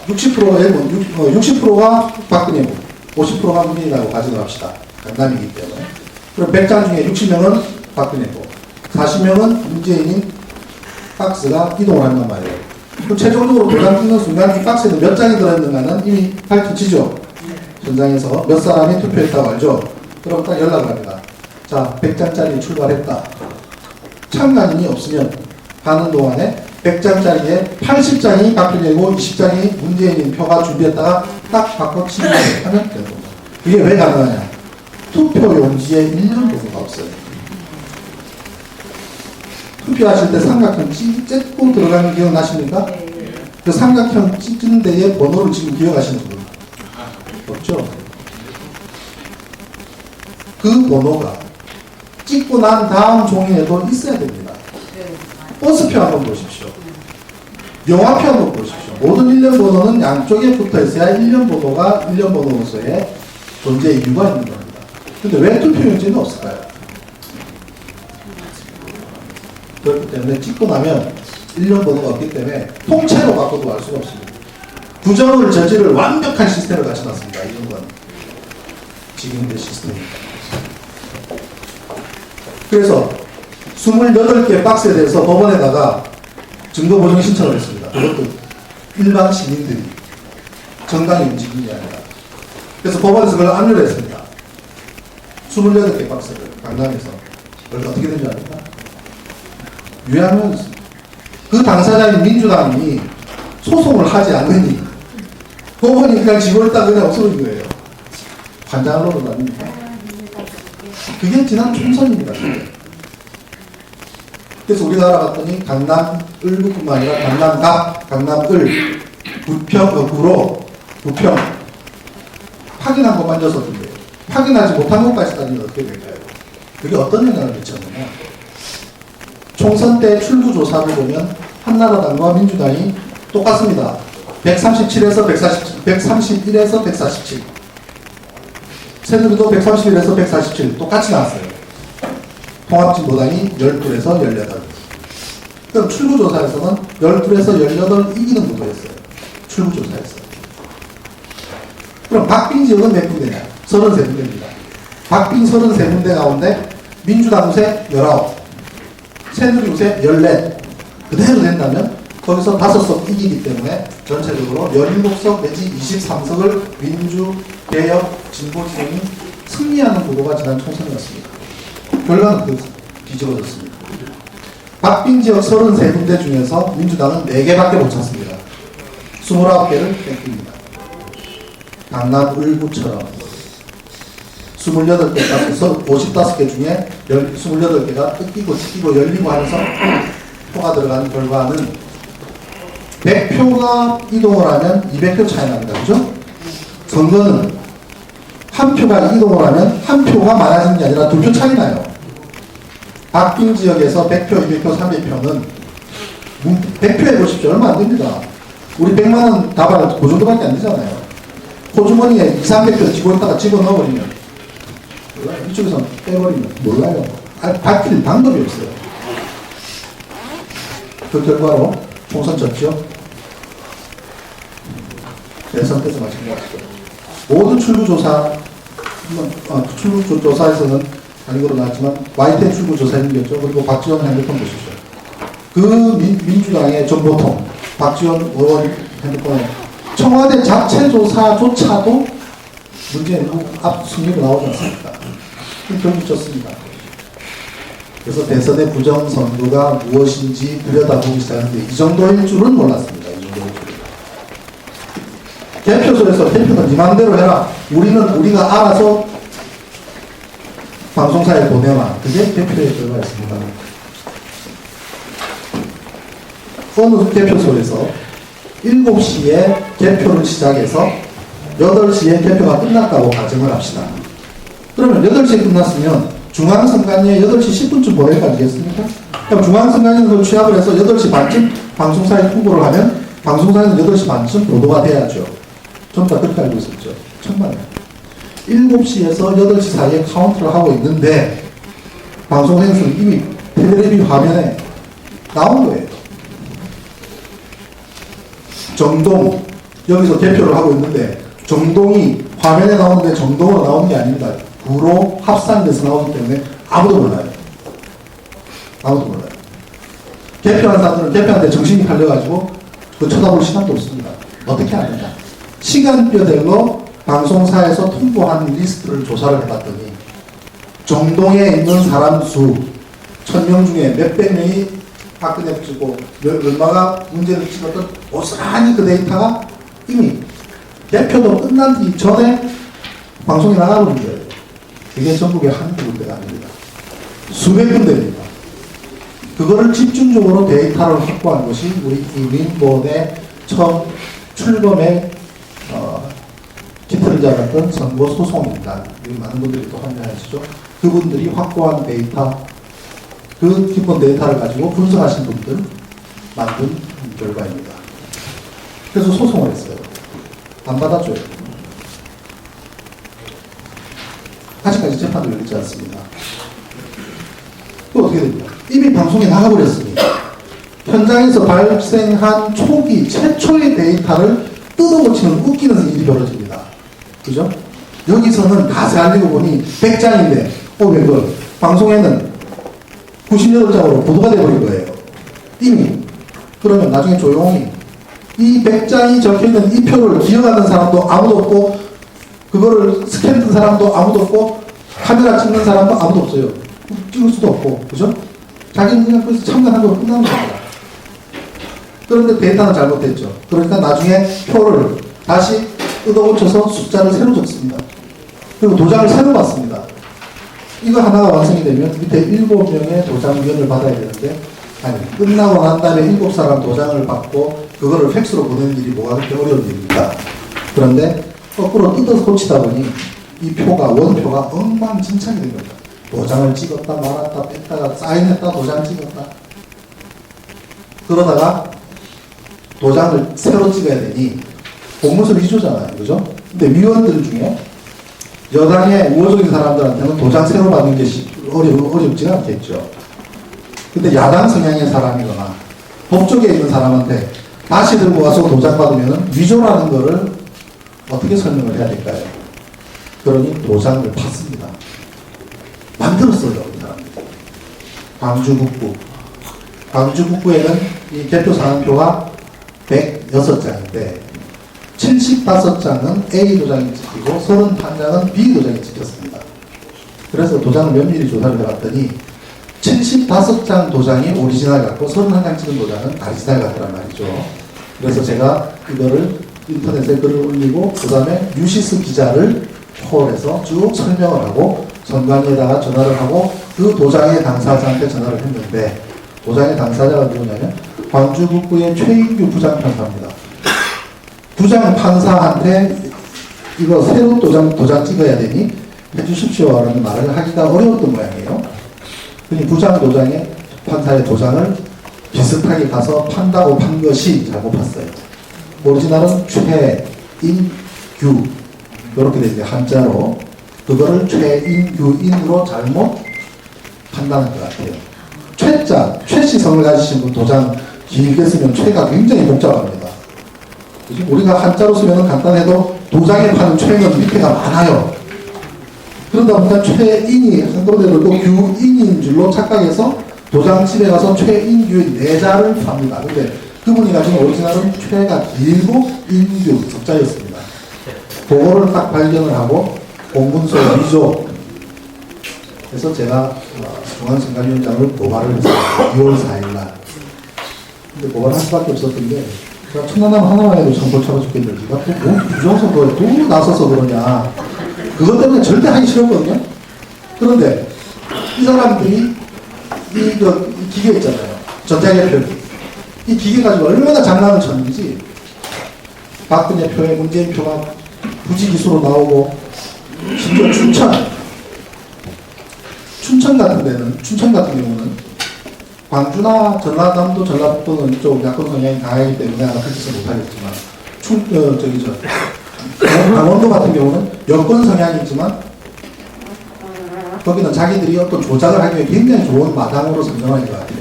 60%가 박근혜 후보 50%가 문재인이라고 가정을 합시다. 강남이기 때문에. 그럼 100장 중에 60명은 박근혜고 40명은 문재인인 박스가 이동을 한단 말이에요. 그럼 최종적으로 도장 찍는 순간 이 박스에는 몇 장이 들어있는가는 이미 밝혀지죠. 현장에서 몇 사람이 투표했다고 알죠. 그럼 딱 연락을 합니다. 자, 100장짜리 출발했다. 참관인이 없으면 가는 동안에 100장짜리에 80장이 박근혜고 20장이 문재인인 표가 준비했다가 딱 바꿔 치면 하면 되는 겁니다. 이게 왜 가능하냐? 투표용지에 1년 도구가 없어요. 투표하실 때 삼각형 찍고 들어가는 기억 나십니까? 그 삼각형 찍는 데에 번호를 지금 기억하시는 분 없죠? 그 번호가 찍고 난 다음 종이에도 있어야 됩니다. 버스표 한번 보십시오. 영화표 한번 보십시오. 모든 1년 번호는 양쪽에 붙어 있어야 1년 번호가 1년 번호로서의 존재 이유가 있는 겁니다. 근데 왜 투표용지는 없을까요? 그렇기 때문에 찍고 나면 1년 번호가 없기 때문에 통째로 바꿔도 알 수가 없습니다. 부정을 저지를 완벽한 시스템을 갖춰놨습니다. 이런 건 지금의 시스템입니다. 그래서 28개 박스에 대해서 법원에다가 증거보정 신청을 했습니다. 그것도 일반 시민들이 정당이 움직인 게 아니라. 그래서 법원에서 그걸 압류를 했습니다. 28개 박스를 강남에서. 그래서 어떻게 된지 압니까? 유야는 그 당사자인 민주당이 소송을 하지 않으니 법원이 그냥 지고 있다 그냥 없어진 거예요. 관장을 놓은 거 아닙니까? 그게 지난 총선입니다. 그래서 우리나라 갔더니 강남 을구뿐만 아니라 강남갑, 강남을, 부평, 구로, 부평 확인한 것만 6군데예요. 확인하지 못한 것까지 따지면 어떻게 될까요? 그게 어떤 영향을 미쳤느냐? 총선 때 출구조사를 보면 한나라당과 민주당이 똑같습니다. 137에서 131에서 147. 새누리도 131에서 147 똑같이 나왔어요. 통합진보당이 12에서 18. 그럼 출구조사에서는 12에서 18 이기는 구도였어요. 출구조사에서. 그럼 박빙 지역은 몇 군데냐? 33군데입니다. 박빙 33군데 가운데 민주당 우세 19, 새누리 우세 14. 그대로 된다면 거기서 5석 이기기 때문에 전체적으로 17석 내지 23석을 민주, 개혁, 진보 진영이 승리하는 구도가 지난 총선이었습니다. 결과는 뒤집어졌습니다. 박빙 지역 33군데 중에서 민주당은 4개밖에 못 찾습니다. 29개를 뺏깁니다. 강남 을구처럼 28개에서 55개 중에 28개가 뜯기고 찢기고 열리고 하면서 표가 들어가는 결과는 100표가 이동을 하면 200표 차이 납니다. 그죠? 선거는 한 표가 이동을 하면 한 표가 많아지는 게 아니라 2표 차이 나요. 박빙 지역에서 100표, 200표, 300표는 100표 해보십시오. 얼마 안 됩니다. 우리 100만원 다발 그 정도밖에 안 되잖아요. 호주머니에 2, 300표 집어넣다가 집어넣어버리면 몰라요. 이쪽에서 빼버리면 몰라요. 밝힐 방법이 없어요. 그 결과로 총선 졌죠. 대선 때도 마찬가지죠. 모든 출구조사에서는 아니고로 나왔지만 YTN 출구조사 이겼죠. 그리고 박지원 핸드폰 보십시오. 그 민주당의 정보통 박지원 의원 핸드폰에 청와대 자체 조사조차도 문재인 앞 순위로 나오지 않습니까? 결국 졌습니다. 그래서 대선의 부정선거가 무엇인지 들여다보기 시작하는데 이 정도일 줄은 몰랐습니다. 이 정도일 줄은. 개표소에서 개표는 네 맘대로 해라. 우리가 알아서 방송사에 보내라. 그게 개표의 결과였습니다. 어느 개표소에서 7시에 개표를 시작해서 8시에 개표가 끝났다고 가정을 합시다. 그러면 8시에 끝났으면 중앙선관위에 8시 10분쯤 보낼 거 아니겠습니까? 그럼 중앙선관위에서 취합을 해서 8시 반쯤 방송사에 홍보를 하면 방송사에서 8시 반쯤 보도가 돼야죠. 전부 다 그렇게 알고 있었죠. 천만에. 7시에서 8시 사이에 카운트를 하고 있는데 방송에서는 이미 텔레비전 화면에 나온 거예요. 정동 여기서 개표를 하고 있는데 정동이 화면에 나오는데 정동으로 나오는 게 아닙니다. 구로 합산돼서 나오기 때문에 아무도 몰라요. 아무도 몰라요. 개표한 사람들은 개표하는데 정신이 팔려가지고 그 쳐다볼 시간도 없습니다. 어떻게 하느냐. 시간표별로 방송사에서 통보한 리스트를 조사를 해봤더니 정동에 있는 사람 수 1000명 중에 몇백 명이 박근혜 찍고 얼마가 문제를 찍었던 고스란히 그 데이터가 이미 개표도 끝난 전에 방송에 나가버린 거예요. 이게 전국의 한두 군데가 아닙니다. 수백 군데입니다. 그거를 집중적으로 데이터를 확보한 것이 우리 이민본의 처음 출범의 기틀을 잡았던 선거 소송입니다. 많은 분들이 또 환영하시죠. 그분들이 확보한 데이터, 그 기본 데이터를 가지고 분석하신 분들 만든 결과입니다. 그래서 소송을 했어요. 안 받아줘요. 아직까지 재판도 열리지 않습니다. 또 어떻게 됩니까? 이미 방송에 나가버렸으니 현장에서 발생한 초기 최초의 데이터를 뜯어고치는 웃기는 일이 벌어집니다. 그죠? 여기서는 가세 알리고 보니 100장인데 왜 방송에는 98장으로 보도가 돼버린 거예요. 이미. 그러면 나중에 조용히 이 100장이 적혀있는 이 표를 기억하는 사람도 아무도 없고 그거를 스캔 든 사람도 아무도 없고 카메라 찍는 사람도 아무도 없어요. 찍을 수도 없고. 그죠? 자기는 그냥 그래서 참관한 거로 끝나는 겁니다. 그런데 데이터는 잘못됐죠. 그러니까 나중에 표를 다시 뜯어고쳐서 숫자를 새로 적습니다. 그리고 도장을 새로 받습니다. 이거 하나가 완성이 되면 밑에 7명의 도장위원을 받아야 되는데 아니 끝나고 난 다음에 7사람 도장을 받고 그거를 팩스로 보내는 일이 뭐가 그렇게 어려운 일입니까? 그런데 거꾸로 뜯어서 고치다 보니 이 표가 원표가 엉망진창이 된 겁니다. 도장을 찍었다 말았다 뺐다가 사인했다 도장 찍었다 그러다가 도장을 새로 찍어야 되니 공무서 위조잖아요. 그죠? 근데 위원들 중에 여당의 우호적인 사람들한테는 도장 새로 받는 게 어렵지는 않겠죠. 근데 야당 성향의 사람이거나 법조계에 있는 사람한테 다시 들고 와서 도장 받으면 위조라는 거를 어떻게 설명을 해야 될까요? 그러니 도장을 팠습니다. 만들었어요, 이 사람들. 광주북구에는 이 개표상한표가 106장인데 75장은 A 도장이 찍히고 31장은 B 도장이 찍혔습니다. 그래서 도장을 면밀히 조사를 해봤더니 75장 도장이 오리지널 같고 31장 찍은 도장은 아리지널 같더란 말이죠. 그래서 제가 이거를 인터넷에 글을 올리고 그 다음에 뉴시스 기자를 콜해서 쭉 설명을 하고 선관위에다가 전화를 하고 그 도장의 당사자한테 전화를 했는데 도장의 당사자가 누구냐면 광주북구의 최인규 부장판사입니다. 부장판사한테 이거 새로 도장 찍어야 되니 해주십시오라는 말을 하기가 어려웠던 모양이에요. 그러니 부장 도장에 판사의 도장을 비슷하게 가서 판다고 판 것이 잘못 팠어요. 오리지널은 최인규 이렇게 되죠. 한자로 그거를 최인규인으로 잘못 판단한 것 같아요. 최자, 최씨성을 가지신 분 도장 길게 쓰면 최가 굉장히 복잡합니다. 우리가 한자로 쓰면 간단해도 도장에 파는 최는 밑에가 많아요. 그러다 보니까 최인이 한글대로 또 규인인 줄로 착각해서 도장집에 가서 최인규의 내자를 팝니다. 근데 그분이 가진 오리지널은 최가 길고 인규 적자였습니다. 그거를 딱 발견을 하고 공문서 위조 해서 제가 중앙선관위원장을 고발을 했어요. 2월 4일날. 근데 고발할 수밖에 없었던 게 제가 천안함 하나만 해도 참 골차가 죽겠는데 제가 또 부정선거에 또 나서서 그러냐. 그것 때문에 절대 하기 싫었거든요. 그런데 이 사람들이 이 기계 있잖아요. 전자개표기. 이 기계 가지고 얼마나 장난을 쳤는지 박근혜 표에 문재인 표가 부지기수로 나오고 심지어 춘천 같은 경우는 광주나 전라남도, 전라북도는 이쪽 야권 성향이 강하기 때문에 아마 그렇게 못하겠지만 강원도 같은 경우는 여권 성향이 있지만 거기는 자기들이 어떤 조작을 하기 위해 굉장히 좋은 마당으로 선정하는 것 같아요.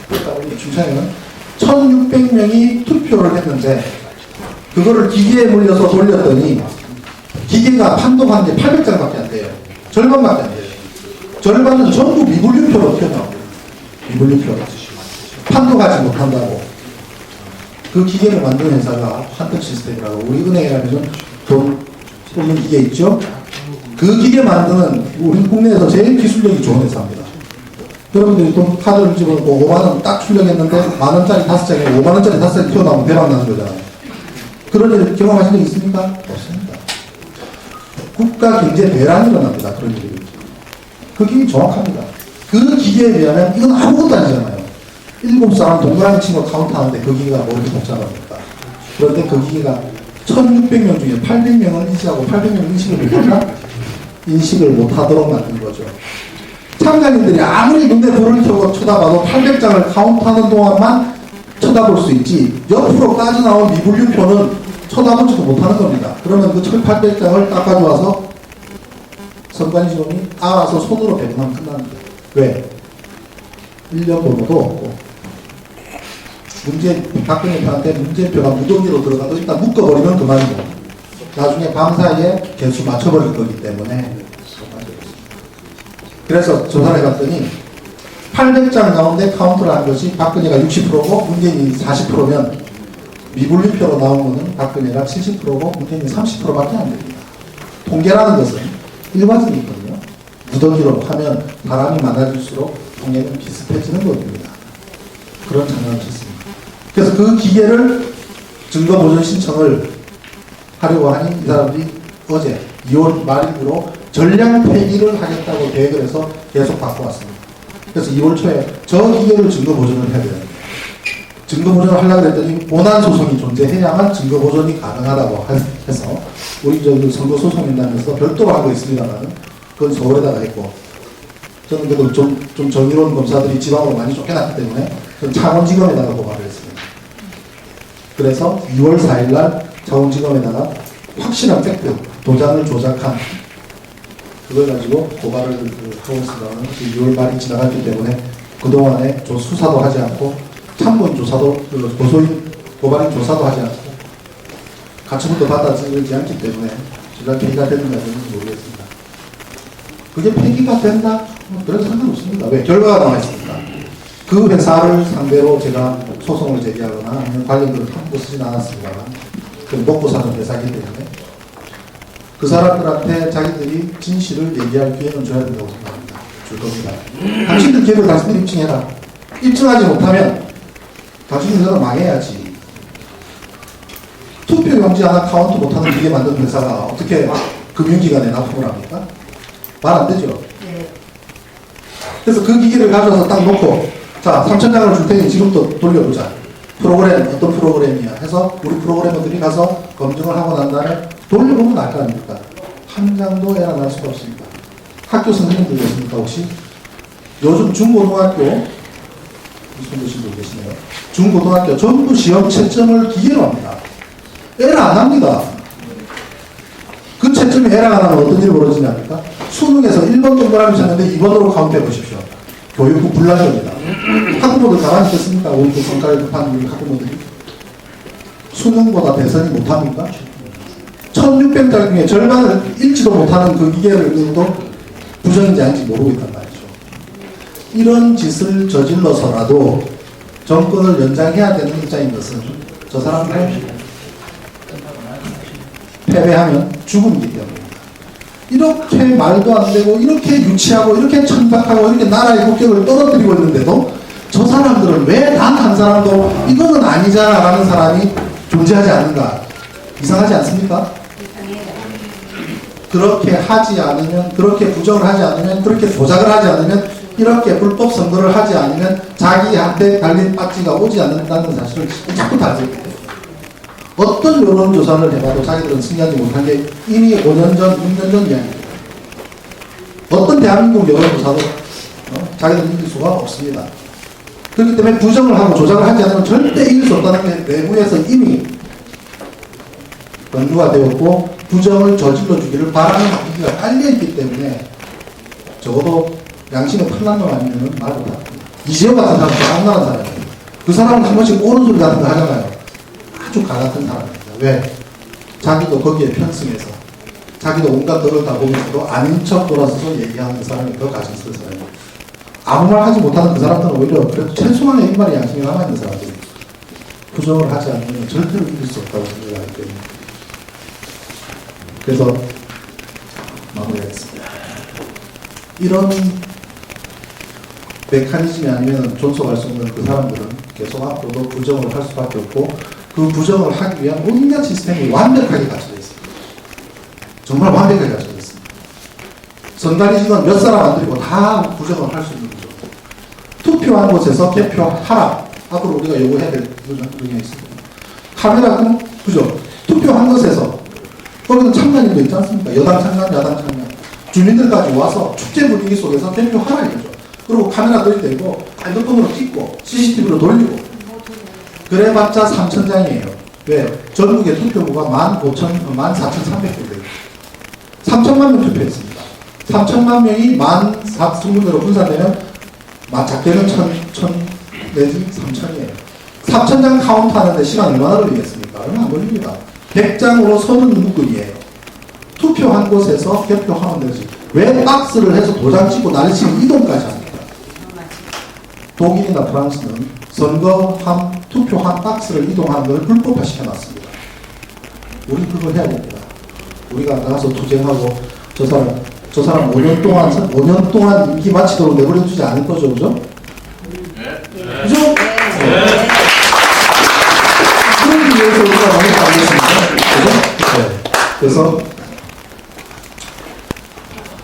그러다 보니 춘천에는 1600명이 투표를 했는데 그거를 기계에 물려서 돌렸더니 기계가 판독한 게 800장밖에 안 돼요. 절반밖에 안 돼요. 절반은 전부 미분류표로 튀어나오고 미분류표 판독하지 못한다고. 그 기계를 만든 회사가 한턱 시스템이라고 우리 은행에 가면 돈 뽑는 기계 있죠? 그 기계 만드는 우리 국내에서 제일 기술력이 좋은 회사입니다. 여러분들이 돈 카드를 집어넣고 5만원 딱 출력했는데 만원짜리 5장에 5만원짜리 5장이 튀어나오면 대박 나는 거잖아요. 그런 일 경험하신 적 있습니까? 없습니다. 국가 경제 대란이 일어납니다. 그런 일이. 그 기계 정확합니다. 그 기계에 비하면 이건 아무것도 아니잖아요. 7사람 동그라미 친거 카운트하는데 그 기계가 뭐 이렇게 복잡합니까? 그런데 그 기계가 1600명 중에 800명을 인식하고 800명을 인식을 못하도록 만든 거죠. 참가인들이 아무리 눈에 불을 켜고 쳐다봐도 800장을 카운트하는 동안만 쳐다볼 수 있지 옆으로 빠져나온 미분류표는 쳐다보지도 못하는 겁니다. 그러면 그 1800장을 딱 가져와서 선관위 직원이 알아서 손으로 배분하면 끝납니다. 왜? 1년 번호도 없고 박근혜 편한테 문재인표가 무더기로 들어가도 일단 묶어버리면 그만이고 나중에 밤 사이에 개수 맞춰버릴 거기 때문에 그래서 조사를 해봤더니 800장 가운데 카운트를 한 것이 박근혜가 60%고 문재인이 40%면 미분류표로 나온 것은 박근혜가 70%고 문재인이 30%밖에 안 됩니다. 통계라는 것은 일반적이거든요. 무더기로 하면 바람이 많아질수록 통계는 비슷해지는 겁니다. 그런 장난을 쳤습니다. 그래서 그 기계를 증거보존 신청을 하려고 하니 이 사람들이 어제 2월 말이므로 전량 폐기를 하겠다고 계획을 해서 계속 바꿔왔습니다. 그래서 2월 초에 저 기계를 증거보존을 해야 되는데 증거보존을 하려고 했더니 본안 소송이 존재해야만 증거보존이 가능하다고 해서 우리 선거소송인단에서 별도로 하고 있습니다만 그건 서울에다가 했고 저는 그래도 좀 정의로운 검사들이 지방으로 많이 쫓겨났기 때문에 전 창원지검에다가 고발을 했습니다. 그래서 2월 4일날 자원지검에다가 확실한 팩트, 도장을 조작한 그걸 가지고 고발을 하고 있습니다만 6월 말이 지나갔기 때문에 그동안에 수사도 하지 않고 참고인 조사도 고소인 고발인 조사도 하지 않고 가처분도 받아들이지 않기 때문에 제가 폐기가 되는가 되는지 모르겠습니다. 그게 폐기가 된다? 그런 상관없습니다. 왜? 결과가 나와 있습니다. 그 회사를 상대로 제가 소송을 제기하거나 아니면 관련들을 함부로 쓰진 않았습니다만 그 먹고 사는 회사이기 때문에 그 사람들한테 자기들이 진실을 얘기할 기회는 줘야 된다고 생각합니다. 줄 겁니다. 당신들 기회를 당신들이 입증해라. 입증하지 못하면 당신들은 망해야지. 투표용지 하나 카운트 못하는 기계 만든 회사가 어떻게 금융기관에 납품을 합니까? 말 안 되죠. 그래서 그 기계를 가져와서 딱 놓고 자 3,000장을 줄 테니 지금부터 돌려보자. 프로그램 어떤 프로그램이야 해서 우리 프로그래머들이 가서 검증을 하고 난 다음에 돌려보면 알 거 아닙니까? 한 장도 에러 날 수가 없습니다. 학교 선생님들 계십니까 혹시? 요즘 중고등학교 무슨 분들 계시네요. 중고등학교 전부 시험 채점을 기계로 합니다. 에러 안 합니다. 그 채점이 에러가 나면 어떤 일이 벌어지냐니까? 수능에서 1번 동그라미 쳤는데 2번으로 카운트해 보십시오. 교육부 불량입니다. 학부모들 가만히 있겠습니까? 우리 그 성과를 급한 우리 학부모들이. 수능보다 대선이 못합니까? 1600장 중에 절반을 읽지도 못하는 그 기계를도 부정인지 아닌지 모르고 있단 말이죠. 이런 짓을 저질러서라도 정권을 연장해야 되는 입장인 것은 저 사람들 패배하면 죽음이기 때문입니다. 이렇게 말도 안 되고 이렇게 유치하고 이렇게 천박하고 이렇게 나라의 국격을 떨어뜨리고 있는데도 저 사람들은 왜 단 한 사람도 이거는 아니잖아 라는 사람이 존재하지 않는가. 이상하지 않습니까? 그렇게 하지 않으면, 그렇게 부정을 하지 않으면, 그렇게 조작을 하지 않으면, 이렇게 불법 선거를 하지 않으면 자기한테 달린 빠지가 오지 않는다는 사실을 자꾸 다지게 돼요. 어떤 여론조사를 해봐도 자기들은 승리하지 못한 게 이미 5년 전, 6년 전 이야기입니다. 어떤 대한민국 여론조사도 자기들은 이길 수가 없습니다. 그렇기 때문에 부정을 하고 조작을 하지 않으면 절대 이길 수 없다는 게 내부에서 이미 연구가 되었고 부정을 저질러 주기를 바라는 분위기가 깔려있기 때문에 적어도 양심의 탐난 놈 아니면 말 못합니다. 이재용 같은 사람은 탐나는 사람이에요. 그 사람은 한 번씩 오는 소리 같은 거 하잖아요. 아주 가같은 사람입니다. 왜? 자기도 거기에 편승해서 자기도 온갖 덕을 다 보면서도 아닌 척 돌아서서 얘기하는 그 사람이 더 가증스러운 사람이에요. 아무 말 하지 못하는 그 사람들은 오히려 그래도 최소한의 일말의 양심이 남아있는 사람들이 부정을 하지 않으면 절대로 이길 수 없다고 생각하기 때문에 그래서 마무리하겠습니다. 이런 메커니즘이 아니면 존속할 수 없는 그 사람들은 계속 앞으로도 부정을 할 수밖에 없고 그 부정을 하기 위한 온갖 시스템이 완벽하게 갖춰져 있습니다. 정말 완벽하게 갖춰져 있습니다. 선관위직은 몇 사람 안 들이고 다 부정을 할 수 있는 거죠. 투표한 곳에서 개표하라. 앞으로 우리가 요구해야 될 부분이 있습니다. 카메라 끄는, 그죠? 투표한 곳에서 거기는 참관인도 있지 않습니까? 여당 참관, 야당 참관. 주민들까지 와서 축제 분위기 속에서 개표하라 이거죠. 그리고 카메라 들이대고 핸드폰으로 찍고 CCTV로 돌리고 그래봤자 3,000장이에요. 왜? 전국의 투표구가 14,300개 돼요. 3천만 명 투표했습니다. 3천만 명이 14,000군데로 분산되면 작게는 1,000 내지 3,000이에요. 3,000장 카운트 하는데 시간 얼마나 걸리겠습니까? 얼마 안 걸립니다. 100장으로 서는 묶음이에요. 투표한 곳에서 개표하면 되지. 왜 박스를 해서 도장 찍고 난리치고 이동까지 합니까? 독일이나 프랑스는 선거함, 투표함 박스를 이동하는 걸 불법화 시켜놨습니다. 우리 그걸 해야 됩니다. 우리가 나가서 투쟁하고 저 사람 5년 동안 임기 마치도록 내버려두지 않을 거죠, 그죠? 네. 그죠? 네. 그러기 위해서 우리가 많이 알겠습니다. 그죠? 네. 그래서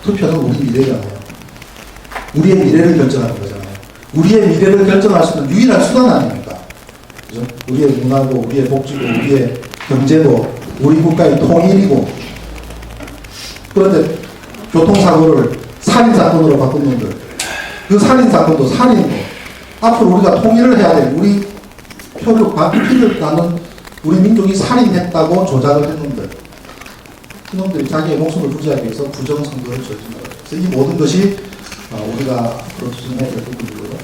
투표는 우리 미래잖아요. 우리의 미래를 결정하는 거잖아요. 우리의 미래를 결정할 수 있는 유일한 수단 아닙니까? 그죠? 우리의 문화고, 우리의 복지고, 우리의 경제도, 우리 국가의 통일이고, 그런데 교통사고를 살인사건으로 바꾼 놈들, 그 살인사건도 살인이고, 앞으로 우리가 통일을 해야 될 우리 피를 나는 우리 민족이 살인했다고 조작을 했는데 그놈들이 자기의 목숨을 부지하기 위해서 부정선거를 저지른 거예요. 그래서 이 모든 것이 우리가 앞으로 조심해야 될 부분이고요.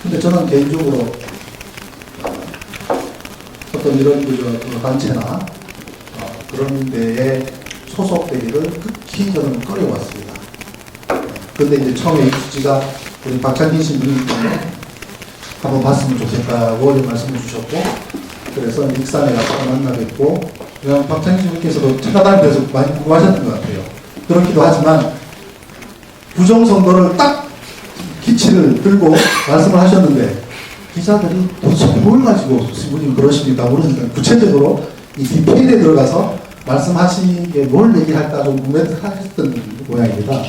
근데 저는 개인적으로 어떤 이런 단체나 그런 데에 소속되기를 극히 저는 꺼려왔습니다. 근데 이제 처음에 이 취지가 우리 박찬진 신부님 때문에 한번 봤으면 좋겠다고 말씀을 주셨고, 그래서 익산에 가서 만나뵙고, 그냥 박찬진 신부님께서도 찾아다니는 데서 많이 궁금하셨던 것 같아요. 그렇기도 하지만 부정선거를 딱 기치를 들고 말씀을 하셨는데 기자들이 도대체 뭘 가지고 신부님 그러십니까? 모르니까 구체적으로 이 디테일에 들어가서 말씀하시기에 뭘 얘기할까 좀 궁금했던 모양입니다.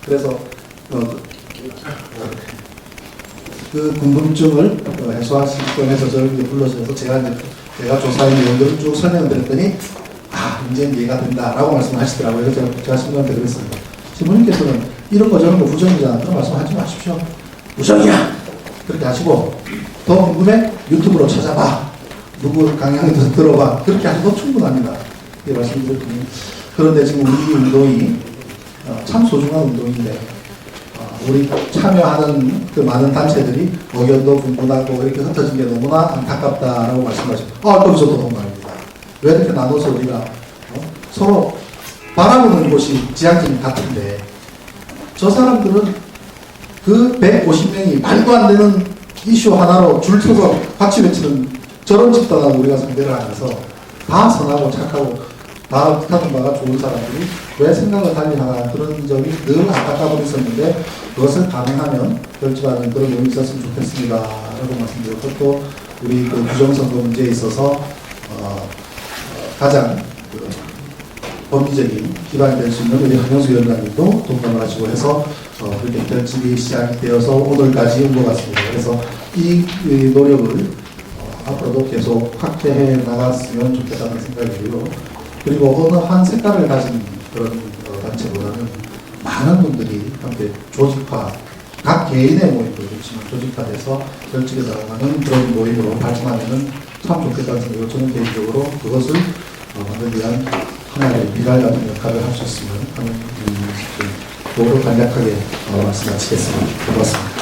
그래서 그 궁금증을 해소하실 겸해서 저를 불러주셔서 제가 조사한 내용들을 쭉 설명을 드렸더니 이제 이해가 된다라고 말씀하시더라고요. 그래서 제가 신부님한테 그랬습니다. 신부님께서는 이런 거 저런 거 부정이잖아. 그런 말씀하지 마십시오. 부정이야! 그렇게 하시고 더 궁금해? 유튜브로 찾아봐. 누구 강연을 들어봐. 그렇게 하셔도 충분합니다. 이 말씀드렸더니, 그런데 지금 우리 운동이 참 소중한 운동인데 우리 참여하는 그 많은 단체들이 의견도 분분하고 이렇게 흩어진 게 너무나 안타깝다라고 말씀하시고 거기서 또 동감입니다. 왜 이렇게 나눠서 우리가 서로 바라보는 곳이 지향점 같은데 저 사람들은 그 150명이 말도 안 되는 이슈 하나로 줄 서서 같이 외치는 저런 집단하고 우리가 상대를 하면서 다 선하고 착하고 다 뜻하는 바가 좋은 사람들이 왜 생각을 달리 하나 그런 점이 늘 안타까워 있었는데 그것을 가능하면 결집하는 그런 용이 있었으면 좋겠습니다 라고 말씀드렸고, 또 우리 그 부정선거 문제에 있어서 가장 법리적인 기반이 될 수 있는 우리 한명수 위원장님도 동감을 하시고 해서 그렇게 결집이 시작이 되어서 오늘까지 온 것 같습니다. 그래서 이 노력을 앞으로도 계속 확대해 나갔으면 좋겠다는 생각이고요. 그리고 어느 한 색깔을 가진 그런 단체보다는 많은 분들이 함께 조직화, 각 개인의 모임도 그렇지만 조직화돼서 결집에 나가는 그런 모임으로 발전하면 참 좋겠다는 생각으로 저는 개인적으로 그것을 만들기 위한 하나의 미랄 같은 역할을 할 수 있으면 하는 도로 간략하게 말씀 마치겠습니다. 고맙습니다.